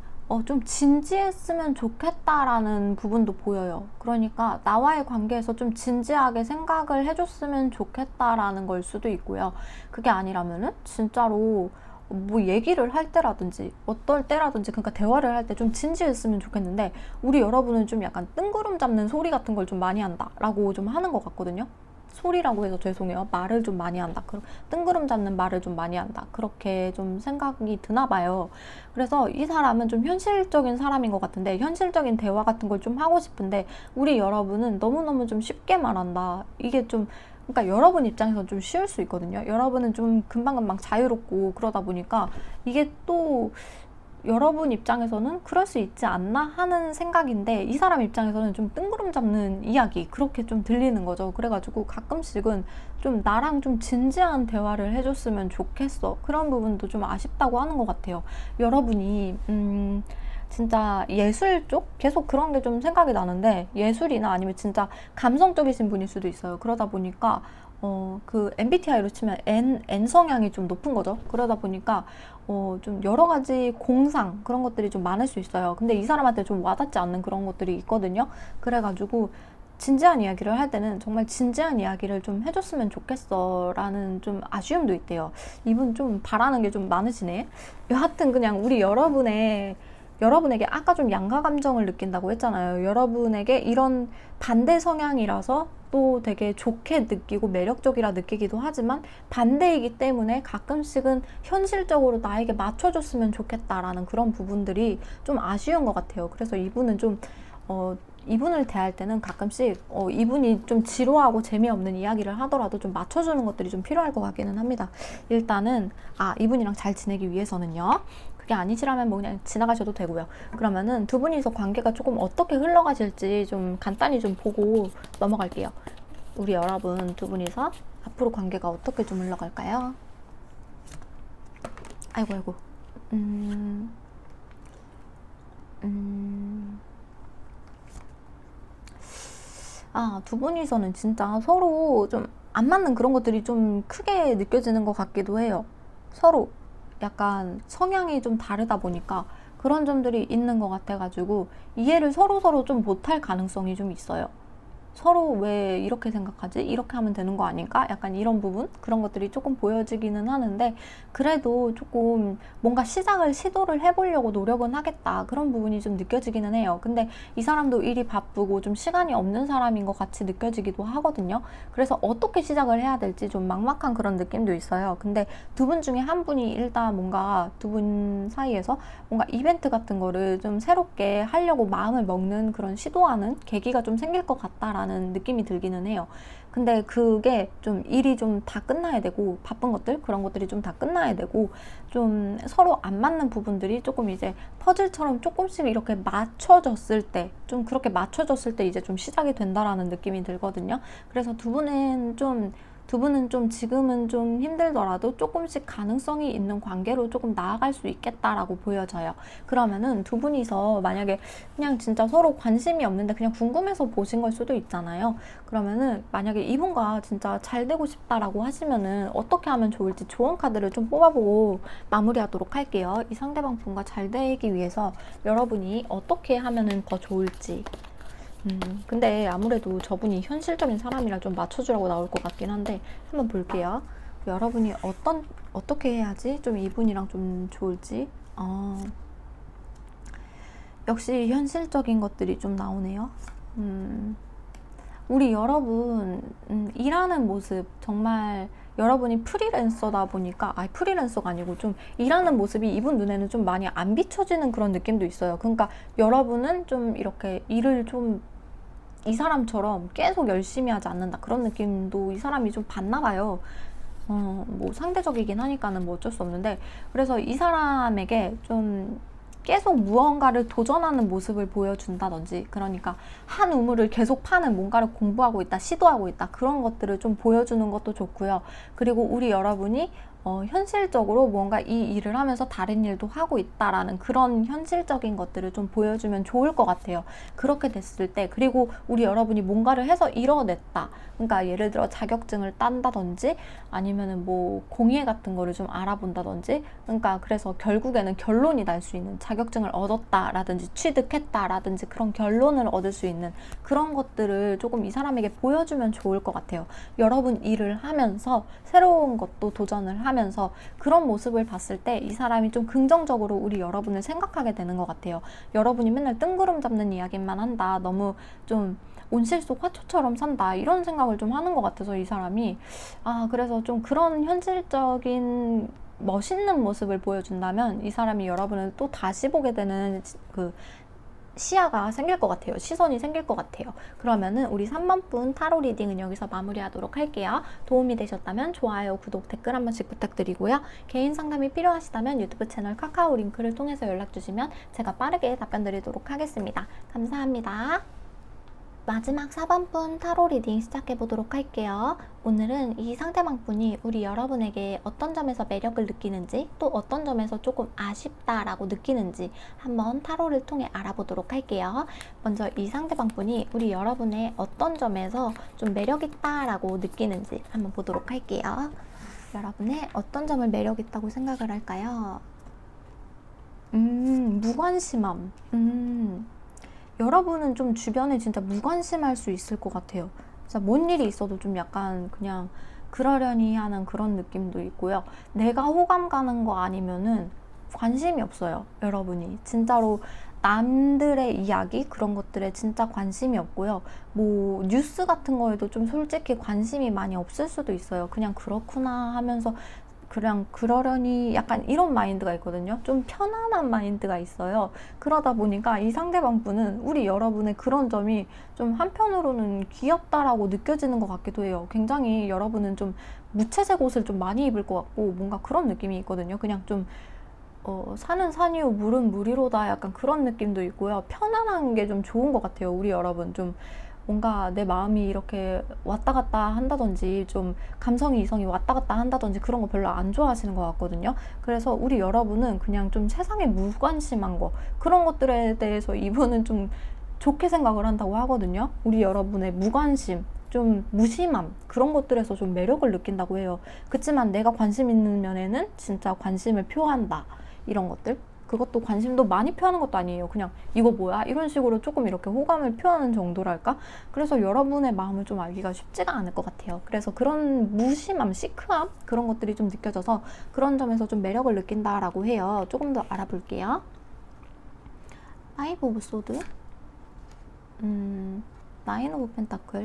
좀 진지했으면 좋겠다라는 부분도 보여요. 그러니까 나와의 관계에서 좀 진지하게 생각을 해줬으면 좋겠다라는 걸 수도 있고요. 그게 아니라면은 진짜로 뭐 얘기를 할 때라든지 어떨 때라든지, 그러니까 대화를 할 때 좀 진지했으면 좋겠는데, 우리 여러분은 좀 약간 뜬구름 잡는 소리 같은 걸 좀 많이 한다라고 좀 하는 것 같거든요. 소리라고 해서 죄송해요. 말을 좀 많이 한다. 뜬구름 잡는 말을 좀 많이 한다. 그렇게 좀 생각이 드나 봐요. 그래서 이 사람은 좀 현실적인 사람인 것 같은데, 현실적인 대화 같은 걸 좀 하고 싶은데 우리 여러분은 너무너무 좀 쉽게 말한다. 이게 좀, 그러니까 여러분 입장에서는 좀 쉬울 수 있거든요. 여러분은 좀 금방금방 자유롭고 그러다 보니까 이게 또 여러분 입장에서는 그럴 수 있지 않나 하는 생각인데, 이 사람 입장에서는 좀 뜬구름 잡는 이야기, 그렇게 좀 들리는 거죠. 그래가지고 가끔씩은 좀 나랑 좀 진지한 대화를 해줬으면 좋겠어, 그런 부분도 좀 아쉽다고 하는 것 같아요. 여러분이 진짜 예술 쪽? 계속 그런 게 좀 생각이 나는데, 예술이나 아니면 진짜 감성적이신 분일 수도 있어요. 그러다 보니까 그 MBTI로 치면 N 성향이 좀 높은 거죠. 그러다 보니까 좀 여러 가지 공상, 그런 것들이 좀 많을 수 있어요. 근데 이 사람한테 좀 와닿지 않는 그런 것들이 있거든요. 그래가지고 진지한 이야기를 할 때는 정말 진지한 이야기를 좀 해줬으면 좋겠어 라는 좀 아쉬움도 있대요. 이분 좀 바라는 게 좀 많으시네. 여하튼 그냥 우리 여러분에게 아까 좀 양가 감정을 느낀다고 했잖아요. 여러분에게 이런 반대 성향이라서 또 되게 좋게 느끼고 매력적이라 느끼기도 하지만, 반대이기 때문에 가끔씩은 현실적으로 나에게 맞춰줬으면 좋겠다라는 그런 부분들이 좀 아쉬운 것 같아요. 그래서 이분은 좀 이분을 대할 때는 가끔씩 이분이 좀 지루하고 재미없는 이야기를 하더라도 좀 맞춰주는 것들이 좀 필요할 것 같기는 합니다. 일단은 이분이랑 잘 지내기 위해서는요, 그게 아니시라면 뭐 그냥 지나가셔도 되고요. 그러면은 두 분이서 관계가 조금 어떻게 흘러가실지 좀 간단히 좀 보고 넘어갈게요. 우리 여러분 두 분이서 앞으로 관계가 어떻게 좀 흘러갈까요? 아이고. 두 분이서는 진짜 서로 좀 안 맞는 그런 것들이 좀 크게 느껴지는 것 같기도 해요. 서로 약간 성향이 좀 다르다 보니까 그런 점들이 있는 것 같아가지고 이해를 서로서로 좀 못할 가능성이 좀 있어요. 서로 왜 이렇게 생각하지? 이렇게 하면 되는 거 아닌가? 약간 이런 부분? 그런 것들이 조금 보여지기는 하는데, 그래도 조금 뭔가 시도를 해보려고 노력은 하겠다. 그런 부분이 좀 느껴지기는 해요. 근데 이 사람도 일이 바쁘고 좀 시간이 없는 사람인 것 같이 느껴지기도 하거든요. 그래서 어떻게 시작을 해야 될지 좀 막막한 그런 느낌도 있어요. 근데 두 분 중에 한 분이 일단 뭔가 두 분 사이에서 뭔가 이벤트 같은 거를 좀 새롭게 하려고 마음을 먹는 그런 시도하는 계기가 좀 생길 것 같다라는 느낌이 들기는 해요. 근데 그게 좀 일이 좀 다 끝나야 되고, 바쁜 것들 그런 것들이 좀 다 끝나야 되고, 좀 서로 안 맞는 부분들이 조금 이제 퍼즐처럼 조금씩 이렇게 맞춰졌을 때, 좀 그렇게 맞춰졌을 때 이제 좀 시작이 된다라는 느낌이 들거든요. 그래서 두 분은 좀 지금은 좀 힘들더라도 조금씩 가능성이 있는 관계로 조금 나아갈 수 있겠다라고 보여져요. 그러면은 두 분이서 만약에 그냥 진짜 서로 관심이 없는데 그냥 궁금해서 보신 걸 수도 있잖아요. 그러면은 만약에 이분과 진짜 잘 되고 싶다라고 하시면은 어떻게 하면 좋을지 조언 카드를 좀 뽑아보고 마무리하도록 할게요. 이 상대방 분과 잘 되기 위해서 여러분이 어떻게 하면은 더 좋을지. 근데 아무래도 저분이 현실적인 사람이라 좀 맞춰주라고 나올 것 같긴 한데 한번 볼게요. 여러분이 어떻게 해야지 좀 이분이랑 좀 좋을지. 역시 현실적인 것들이 좀 나오네요. 우리 여러분 일하는 모습 정말 여러분이 프리랜서다 보니까 프리랜서가 아니고 좀 일하는 모습이 이분 눈에는 좀 많이 안 비춰지는 그런 느낌도 있어요. 그러니까 여러분은 좀 이렇게 일을 좀 이 사람처럼 계속 열심히 하지 않는다 그런 느낌도 이 사람이 좀 받나 봐요. 뭐 상대적이긴 하니까는 뭐 어쩔 수 없는데, 그래서 이 사람에게 좀 계속 무언가를 도전하는 모습을 보여준다든지, 그러니까 한 우물을 계속 파는, 뭔가를 공부하고 있다, 시도하고 있다, 그런 것들을 좀 보여주는 것도 좋고요. 그리고 우리 여러분이 현실적으로 뭔가 이 일을 하면서 다른 일도 하고 있다라는 그런 현실적인 것들을 좀 보여주면 좋을 것 같아요. 그렇게 됐을 때, 그리고 우리 여러분이 뭔가를 해서 이뤄냈다. 그러니까 예를 들어 자격증을 딴다든지 아니면은 뭐 공예 같은 거를 좀 알아본다든지, 그러니까 그래서 결국에는 결론이 날 수 있는, 자격증을 얻었다라든지 취득했다라든지 그런 결론을 얻을 수 있는 그런 것들을 조금 이 사람에게 보여주면 좋을 것 같아요. 여러분 일을 하면서 새로운 것도 도전을 하면서 그런 모습을 봤을 때 이 사람이 좀 긍정적으로 우리 여러분을 생각하게 되는 것 같아요. 여러분이 맨날 뜬구름 잡는 이야기만 한다, 너무 좀 온실 속 화초처럼 산다, 이런 생각을 좀 하는 것 같아서 이 사람이 그래서 좀 그런 현실적인 멋있는 모습을 보여준다면 이 사람이 여러분을 또 다시 보게 되는 그 시야가 생길 것 같아요. 시선이 생길 것 같아요. 그러면은 우리 3번 분 타로 리딩은 여기서 마무리하도록 할게요. 도움이 되셨다면 좋아요, 구독, 댓글 한 번씩 부탁드리고요. 개인 상담이 필요하시다면 유튜브 채널 카카오 링크를 통해서 연락 주시면 제가 빠르게 답변 드리도록 하겠습니다. 감사합니다. 마지막 4번 분 타로 리딩 시작해 보도록 할게요. 오늘은 이 상대방 분이 우리 여러분에게 어떤 점에서 매력을 느끼는지, 또 어떤 점에서 조금 아쉽다라고 느끼는지 한번 타로를 통해 알아보도록 할게요. 먼저 이 상대방 분이 우리 여러분의 어떤 점에서 좀 매력 있다라고 느끼는지 한번 보도록 할게요. 여러분의 어떤 점을 매력 있다고 생각을 할까요? 무관심함. 여러분은 좀 주변에 진짜 무관심할 수 있을 것 같아요. 진짜 뭔 일이 있어도 좀 약간 그냥 그러려니 하는 그런 느낌도 있고요. 내가 호감 가는 거 아니면은 관심이 없어요. 여러분이 진짜로 남들의 이야기 그런 것들에 진짜 관심이 없고요. 뭐 뉴스 같은 거에도 좀 솔직히 관심이 많이 없을 수도 있어요. 그냥 그렇구나 하면서 그냥 그러려니 약간 이런 마인드가 있거든요. 좀 편안한 마인드가 있어요. 그러다 보니까 이 상대방 분은 우리 여러분의 그런 점이 좀 한편으로는 귀엽다라고 느껴지는 것 같기도 해요. 굉장히 여러분은 좀 무채색 옷을 좀 많이 입을 것 같고 뭔가 그런 느낌이 있거든요. 그냥 좀 산은 산이요 물은 물이로다, 약간 그런 느낌도 있고요. 편안한 게 좀 좋은 것 같아요. 우리 여러분 좀 뭔가 내 마음이 이렇게 왔다 갔다 한다든지, 좀 감성이 이성이 왔다 갔다 한다든지 그런 거 별로 안 좋아하시는 것 같거든요. 그래서 우리 여러분은 그냥 좀 세상에 무관심한 거, 그런 것들에 대해서 이분은 좀 좋게 생각을 한다고 하거든요. 우리 여러분의 무관심, 좀 무심함, 그런 것들에서 좀 매력을 느낀다고 해요. 그치만 내가 관심 있는 면에는 진짜 관심을 표한다, 이런 것들. 그것도 관심도 많이 표하는 것도 아니에요. 그냥 이거 뭐야? 이런 식으로 조금 이렇게 호감을 표하는 정도랄까? 그래서 여러분의 마음을 좀 알기가 쉽지가 않을 것 같아요. 그래서 그런 무심함, 시크함, 그런 것들이 좀 느껴져서 그런 점에서 좀 매력을 느낀다라고 해요. 조금 더 알아볼게요. 파이브 오브 소드, 나인 오브 펜타클,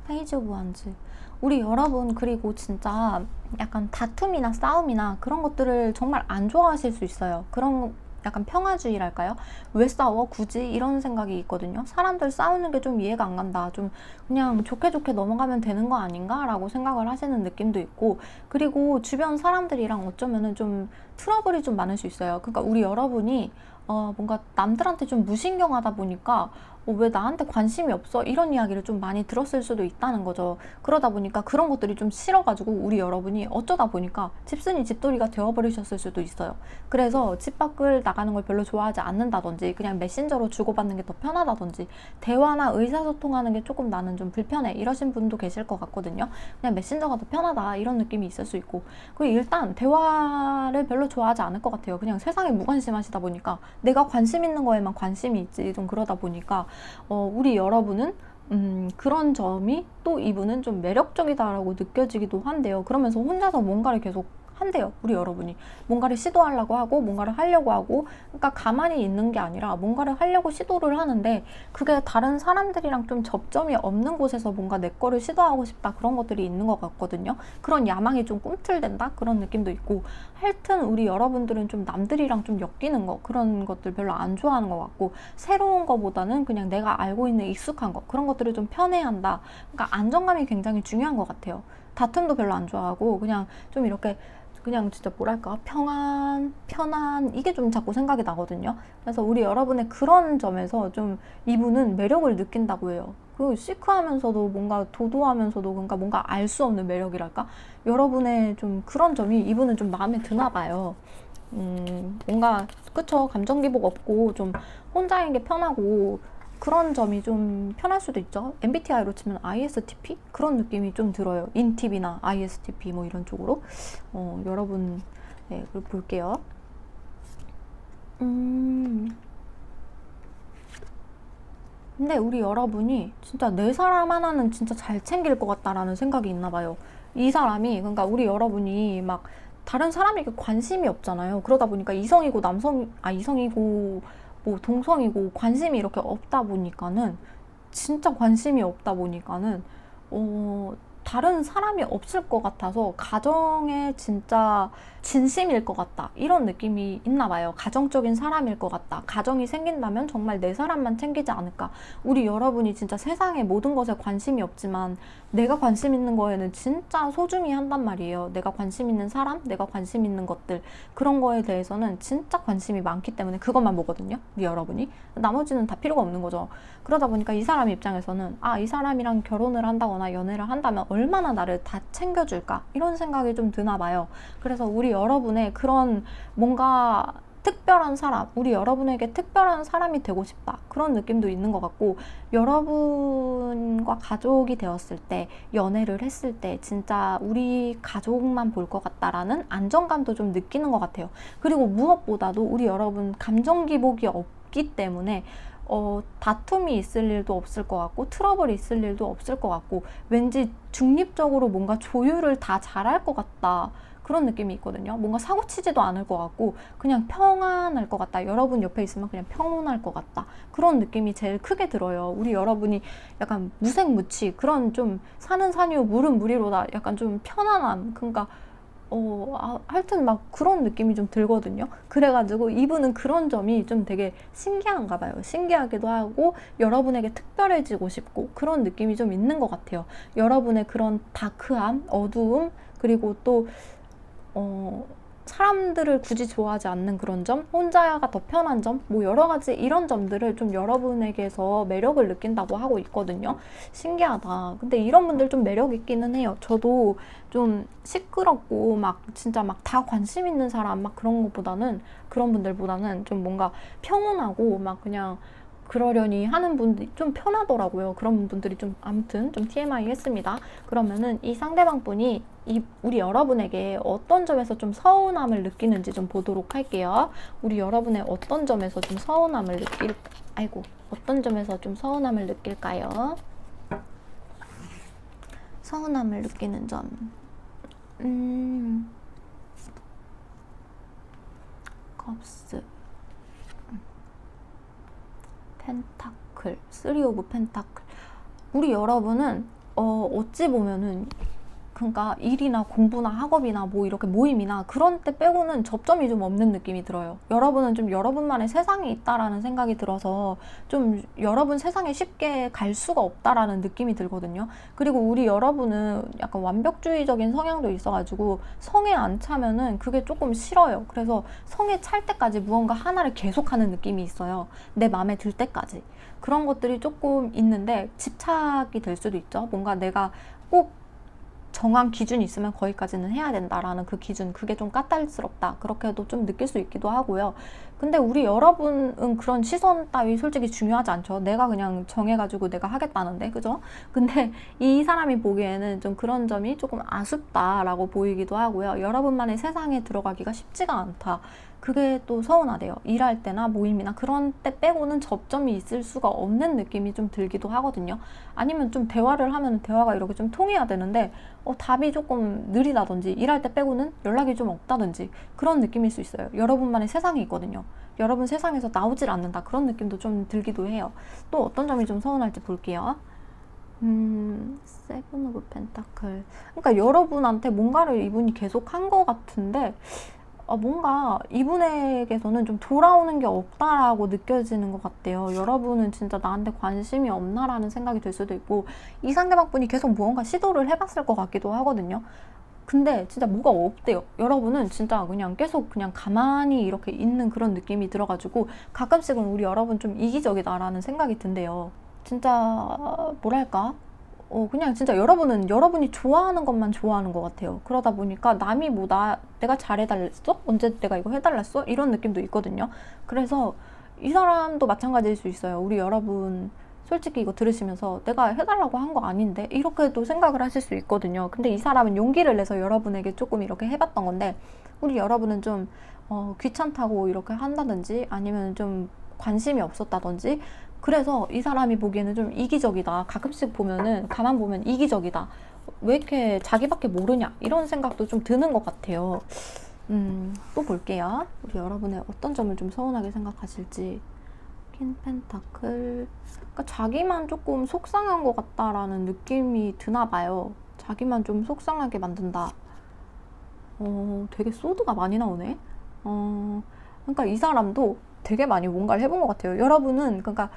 페이지 오브 완즈. 우리 여러분, 그리고 진짜 약간 다툼이나 싸움이나 그런 것들을 정말 안 좋아하실 수 있어요. 그런 약간 평화주의랄까요? 왜 싸워? 굳이? 이런 생각이 있거든요. 사람들 싸우는 게 좀 이해가 안 간다. 좀 그냥 좋게 좋게 넘어가면 되는 거 아닌가? 라고 생각을 하시는 느낌도 있고, 그리고 주변 사람들이랑 어쩌면은 좀 트러블이 좀 많을 수 있어요. 그러니까 우리 여러분이 뭔가 남들한테 좀 무신경하다 보니까 왜 나한테 관심이 없어? 이런 이야기를 좀 많이 들었을 수도 있다는 거죠. 그러다 보니까 그런 것들이 좀 싫어가지고 우리 여러분이 어쩌다 보니까 집순이 집돌이가 되어버리셨을 수도 있어요. 그래서 집 밖을 나가는 걸 별로 좋아하지 않는다든지, 그냥 메신저로 주고받는 게 더 편하다든지, 대화나 의사소통하는 게 조금 나는 좀 불편해, 이러신 분도 계실 것 같거든요. 그냥 메신저가 더 편하다, 이런 느낌이 있을 수 있고, 그리고 일단 대화를 별로 좋아하지 않을 것 같아요. 그냥 세상에 무관심하시다 보니까 내가 관심 있는 거에만 관심이 있지, 좀 그러다 보니까 우리 여러분은 그런 점이 또 이분은 좀 매력적이다라고 느껴지기도 한대요. 그러면서 혼자서 뭔가를 계속 한대요. 우리 여러분이 뭔가를 시도하려고 하고 뭔가를 하려고 하고, 그러니까 가만히 있는 게 아니라 뭔가를 하려고 시도를 하는데 그게 다른 사람들이랑 좀 접점이 없는 곳에서 뭔가 내 거를 시도하고 싶다, 그런 것들이 있는 것 같거든요. 그런 야망이 좀 꿈틀댄다, 그런 느낌도 있고, 하여튼 우리 여러분들은 좀 남들이랑 좀 엮이는 거, 그런 것들 별로 안 좋아하는 것 같고, 새로운 거보다는 그냥 내가 알고 있는 익숙한 거, 그런 것들을 좀 편애한다. 그러니까 안정감이 굉장히 중요한 것 같아요. 다툼도 별로 안 좋아하고, 그냥 좀 이렇게 그냥 진짜 뭐랄까, 편안, 이게 좀 자꾸 생각이 나거든요. 그래서 우리 여러분의 그런 점에서 좀 이분은 매력을 느낀다고 해요. 그 시크하면서도 뭔가 도도하면서도 뭔가 알 수 없는 매력이랄까? 여러분의 좀 그런 점이 이분은 좀 마음에 드나 봐요. 뭔가, 그쵸, 감정 기복 없고 좀 혼자인 게 편하고, 그런 점이 좀 편할 수도 있죠. MBTI로 치면 ISTP? 그런 느낌이 좀 들어요. 인팁이나 ISTP 뭐 이런 쪽으로. 여러분, 네, 볼게요. 근데 우리 여러분이 진짜 내 사람 하나는 진짜 잘 챙길 것 같다라는 생각이 있나 봐요. 이 사람이, 그러니까 우리 여러분이 막 다른 사람에게 관심이 없잖아요. 그러다 보니까 이성이고 뭐 동성이고 관심이 이렇게 없다 보니까는, 진짜 관심이 없다 보니까는 다른 사람이 없을 것 같아서 가정에 진짜 진심일 것 같다, 이런 느낌이 있나 봐요. 가정적인 사람일 것 같다. 가정이 생긴다면 정말 내 사람만 챙기지 않을까. 우리 여러분이 진짜 세상의 모든 것에 관심이 없지만 내가 관심 있는 거에는 진짜 소중히 한단 말이에요. 내가 관심 있는 사람, 내가 관심 있는 것들, 그런 거에 대해서는 진짜 관심이 많기 때문에 그것만 보거든요, 우리 여러분이. 나머지는 다 필요가 없는 거죠. 그러다 보니까 이 사람 입장에서는 이 사람이랑 결혼을 한다거나 연애를 한다면 얼마나 나를 다 챙겨줄까, 이런 생각이 좀 드나 봐요. 그래서 우리 여러분의 그런 뭔가 특별한 사람, 우리 여러분에게 특별한 사람이 되고 싶다, 그런 느낌도 있는 것 같고, 여러분과 가족이 되었을 때, 연애를 했을 때 진짜 우리 가족만 볼 것 같다라는 안정감도 좀 느끼는 것 같아요. 그리고 무엇보다도 우리 여러분 감정 기복이 없기 때문에 다툼이 있을 일도 없을 것 같고, 트러블이 있을 일도 없을 것 같고, 왠지 중립적으로 뭔가 조율을 다 잘할 것 같다, 그런 느낌이 있거든요. 뭔가 사고 치지도 않을 것 같고 그냥 평안할 것 같다. 여러분 옆에 있으면 그냥 평온할 것 같다. 그런 느낌이 제일 크게 들어요. 우리 여러분이 약간 무색무취, 그런 좀 사는 산이요 물은 물이로다, 약간 좀 편안함, 그러니까 하여튼 막 그런 느낌이 좀 들거든요. 그래가지고 이분은 그런 점이 좀 되게 신기한가 봐요. 신기하기도 하고 여러분에게 특별해지고 싶고, 그런 느낌이 좀 있는 것 같아요. 여러분의 그런 다크함, 어두움, 그리고 또 사람들을 굳이 좋아하지 않는 그런 점, 혼자가 더 편한 점, 뭐 여러 가지 이런 점들을 좀 여러분에게서 매력을 느낀다고 하고 있거든요. 신기하다. 근데 이런 분들 좀 매력 있기는 해요. 저도 좀 시끄럽고 막 진짜 막 다 관심 있는 사람 막 그런 분들보다는 좀 뭔가 평온하고 막 그냥 그러려니 하는 분들이 좀 편하더라고요. 그런 분들이 좀 아무튼 좀 TMI 했습니다. 그러면은 이 상대방 분이 우리 여러분에게 어떤 점에서 좀 서운함을 느끼는지 좀 보도록 할게요. 우리 여러분의 어떤 점에서 좀 서운함을 어떤 점에서 좀 서운함을 느낄까요? 서운함을 느끼는 점. 컵스. 펜타클, 3 오브 펜타클. 우리 여러분은 어찌 보면은 그러니까 일이나 공부나 학업이나 뭐 이렇게 모임이나 그런 때 빼고는 접점이 좀 없는 느낌이 들어요. 여러분은 좀 여러분만의 세상이 있다라는 생각이 들어서 좀 여러분 세상에 쉽게 갈 수가 없다라는 느낌이 들거든요. 그리고 우리 여러분은 약간 완벽주의적인 성향도 있어가지고 성에 안 차면은 그게 조금 싫어요. 그래서 성에 찰 때까지 무언가 하나를 계속하는 느낌이 있어요. 내 마음에 들 때까지. 그런 것들이 조금 있는데 집착이 될 수도 있죠. 뭔가 내가 꼭 정한 기준이 있으면 거기까지는 해야 된다라는 그 기준, 그게 좀 까탈스럽다, 그렇게도 좀 느낄 수 있기도 하고요. 근데 우리 여러분은 그런 시선 따위 솔직히 중요하지 않죠. 내가 그냥 정해가지고 내가 하겠다는데, 그죠? 근데 이 사람이 보기에는 좀 그런 점이 조금 아쉽다라고 보이기도 하고요. 여러분만의 세상에 들어가기가 쉽지가 않다. 그게 또 서운하대요. 일할 때나 모임이나 그런 때 빼고는 접점이 있을 수가 없는 느낌이 좀 들기도 하거든요. 아니면 좀 대화를 하면 대화가 이렇게 좀 통해야 되는데 답이 조금 느리다든지 일할 때 빼고는 연락이 좀 없다든지 그런 느낌일 수 있어요. 여러분만의 세상이 있거든요. 여러분 세상에서 나오질 않는다, 그런 느낌도 좀 들기도 해요. 또 어떤 점이 좀 서운할지 볼게요. 세븐 오브 펜타클. 그러니까 여러분한테 뭔가를 이분이 계속 한 것 같은데 뭔가 이분에게서는 좀 돌아오는 게 없다라고 느껴지는 것 같아요. 여러분은 진짜 나한테 관심이 없나라는 생각이 들 수도 있고, 이 상대방 분이 계속 무언가 시도를 해봤을 것 같기도 하거든요. 근데 진짜 뭐가 없대요. 여러분은 진짜 그냥 계속 그냥 가만히 이렇게 있는 그런 느낌이 들어가지고 가끔씩은 우리 여러분 좀 이기적이다라는 생각이 든대요. 진짜 뭐랄까? 그냥 진짜 여러분은 여러분이 좋아하는 것만 좋아하는 것 같아요. 그러다 보니까 남이 뭐 내가 잘해달랬어? 언제 내가 이거 해달랬어? 이런 느낌도 있거든요. 그래서 이 사람도 마찬가지일 수 있어요. 우리 여러분 솔직히 이거 들으시면서 내가 해달라고 한 거 아닌데 이렇게도 생각을 하실 수 있거든요. 근데 이 사람은 용기를 내서 여러분에게 조금 이렇게 해봤던 건데, 우리 여러분은 좀 귀찮다고 이렇게 한다든지 아니면 좀 관심이 없었다든지, 그래서 이 사람이 보기에는 좀 이기적이다. 가끔씩 보면은 가만 보면 이기적이다. 왜 이렇게 자기밖에 모르냐, 이런 생각도 좀 드는 것 같아요. 또 볼게요. 우리 여러분의 어떤 점을 좀 서운하게 생각하실지. 퀸 펜타클. 그러니까 자기만 조금 속상한 것 같다라는 느낌이 드나 봐요. 자기만 좀 속상하게 만든다. 되게 소드가 많이 나오네. 그러니까 이 사람도 되게 많이 뭔가를 해본 것 같아요. 여러분은 그러니까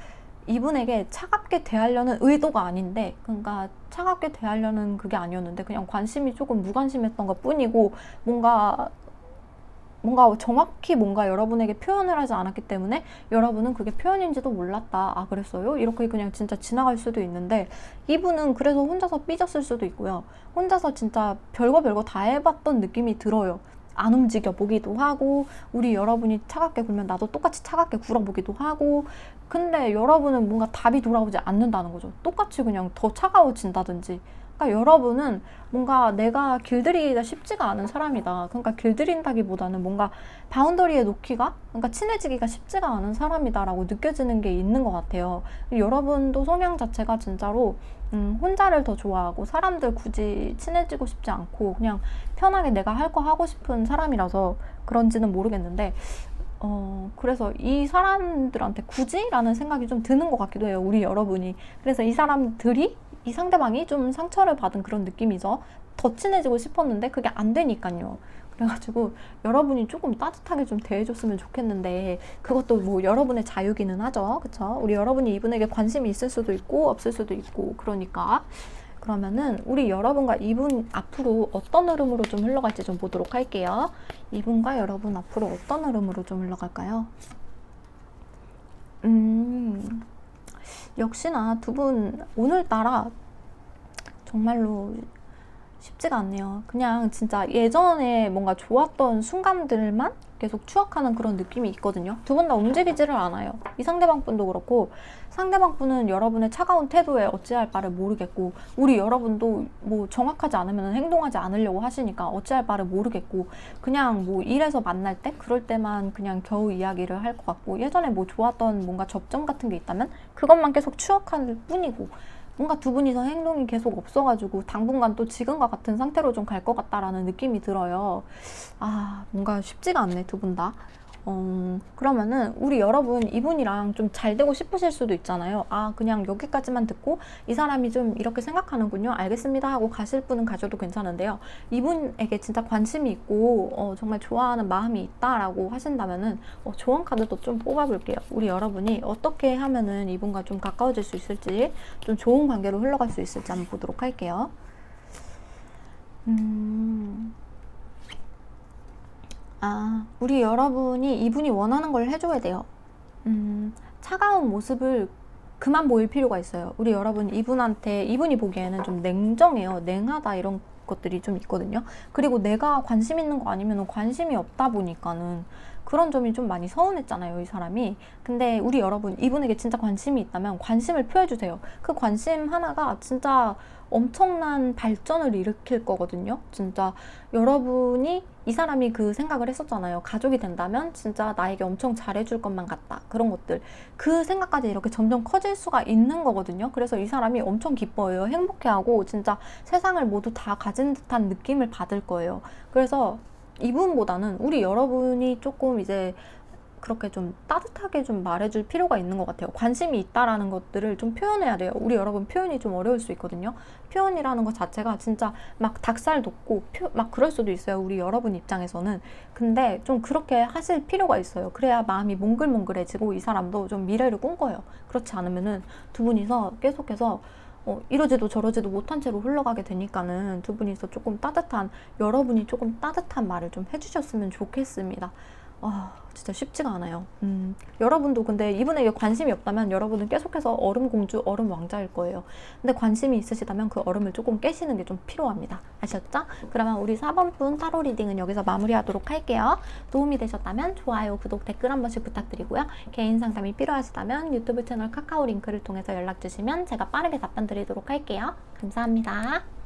이분에게 차갑게 대하려는 의도가 아닌데, 그러니까 차갑게 대하려는 그게 아니었는데 그냥 관심이 조금 무관심했던 것 뿐이고, 뭔가 정확히 뭔가 여러분에게 표현을 하지 않았기 때문에 여러분은 그게 표현인지도 몰랐다. 아, 그랬어요? 이렇게 그냥 진짜 지나갈 수도 있는데, 이분은 그래서 혼자서 삐졌을 수도 있고요. 혼자서 진짜 별거 다 해봤던 느낌이 들어요. 안 움직여 보기도 하고, 우리 여러분이 차갑게 굴면 나도 똑같이 차갑게 굴어보기도 하고, 근데 여러분은 뭔가 답이 돌아오지 않는다는 거죠. 똑같이 그냥 더 차가워진다든지. 그러니까 여러분은 뭔가 내가 길들이기가 쉽지가 않은 사람이다. 그러니까 길들인다기보다는 뭔가 바운더리에 놓기가, 그러니까 친해지기가 쉽지가 않은 사람이다라고 느껴지는 게 있는 것 같아요. 여러분도 성향 자체가 진짜로 혼자를 더 좋아하고 사람들 굳이 친해지고 싶지 않고 그냥 편하게 내가 할 거 하고 싶은 사람이라서 그런지는 모르겠는데, 그래서 이 사람들한테 굳이? 라는 생각이 좀 드는 것 같기도 해요. 우리 여러분이. 그래서 이 상대방이 좀 상처를 받은 그런 느낌이죠. 더 친해지고 싶었는데 그게 안 되니까요. 그래가지고 여러분이 조금 따뜻하게 좀 대해줬으면 좋겠는데, 그것도 뭐 여러분의 자유기는 하죠. 그쵸? 우리 여러분이 이분에게 관심이 있을 수도 있고 없을 수도 있고, 그러니까. 그러면은 우리 여러분과 이분 앞으로 어떤 흐름으로 좀 흘러갈지 좀 보도록 할게요. 이분과 여러분 앞으로 어떤 흐름으로 좀 흘러갈까요? 역시나 두 분 오늘따라 정말로 쉽지가 않네요. 그냥 진짜 예전에 뭔가 좋았던 순간들만 계속 추억하는 그런 느낌이 있거든요. 두 분 다 움직이지를 않아요. 이 상대방 분도 그렇고, 상대방 분은 여러분의 차가운 태도에 어찌할 바를 모르겠고, 우리 여러분도 뭐 정확하지 않으면 행동하지 않으려고 하시니까 어찌할 바를 모르겠고, 그냥 뭐 일에서 만날 때 그럴 때만 그냥 겨우 이야기를 할 것 같고, 예전에 뭐 좋았던 뭔가 접점 같은 게 있다면 그것만 계속 추억할 뿐이고, 뭔가 두 분이서 행동이 계속 없어가지고 당분간 또 지금과 같은 상태로 좀 갈 것 같다라는 느낌이 들어요. 아, 뭔가 쉽지가 않네, 두 분 다. 그러면은 우리 여러분 이분이랑 좀 잘 되고 싶으실 수도 있잖아요. 아, 그냥 여기까지만 듣고 이 사람이 좀 이렇게 생각하는군요. 알겠습니다 하고 가실 분은 가셔도 괜찮은데요. 이분에게 진짜 관심이 있고 정말 좋아하는 마음이 있다라고 하신다면은 조언 카드도 좀 뽑아볼게요. 우리 여러분이 어떻게 하면은 이분과 좀 가까워질 수 있을지, 좀 좋은 관계로 흘러갈 수 있을지 한번 보도록 할게요. 우리 여러분이 이분이 원하는 걸 해줘야 돼요. 차가운 모습을 그만 보일 필요가 있어요. 우리 여러분 이분한테, 이분이 보기에는 좀 냉정해요. 냉하다 이런 것들이 좀 있거든요. 그리고 내가 관심 있는 거 아니면 관심이 없다 보니까는 그런 점이 좀 많이 서운했잖아요, 이 사람이. 근데 우리 여러분 이분에게 진짜 관심이 있다면 관심을 표해주세요. 그 관심 하나가 진짜 엄청난 발전을 일으킬 거거든요. 진짜 여러분이, 이 사람이 그 생각을 했었잖아요. 가족이 된다면 진짜 나에게 엄청 잘해줄 것만 같다. 그런 것들. 그 생각까지 이렇게 점점 커질 수가 있는 거거든요. 그래서 이 사람이 엄청 기뻐해요. 행복해하고 진짜 세상을 모두 다 가진 듯한 느낌을 받을 거예요. 그래서 이분보다는 우리 여러분이 조금 이제 그렇게 좀 따뜻하게 좀 말해줄 필요가 있는 것 같아요. 관심이 있다라는 것들을 좀 표현해야 돼요. 우리 여러분 표현이 좀 어려울 수 있거든요. 표현이라는 것 자체가 진짜 막 닭살 돋고 막 그럴 수도 있어요. 우리 여러분 입장에서는. 근데 좀 그렇게 하실 필요가 있어요. 그래야 마음이 몽글몽글해지고 이 사람도 좀 미래를 꿈꿔요. 그렇지 않으면은 두 분이서 계속해서 이러지도 저러지도 못한 채로 흘러가게 되니까는 두 분이서 조금 따뜻한, 여러분이 조금 따뜻한 말을 좀 해주셨으면 좋겠습니다. 진짜 쉽지가 않아요. 여러분도 근데 이분에게 관심이 없다면 여러분은 계속해서 얼음공주, 얼음왕자일 거예요. 근데 관심이 있으시다면 그 얼음을 조금 깨시는 게 좀 필요합니다. 아셨죠? 그러면 우리 4번 분 타로 리딩은 여기서 마무리하도록 할게요. 도움이 되셨다면 좋아요, 구독, 댓글 한 번씩 부탁드리고요. 개인 상담이 필요하시다면 유튜브 채널 카카오 링크를 통해서 연락 주시면 제가 빠르게 답변 드리도록 할게요. 감사합니다.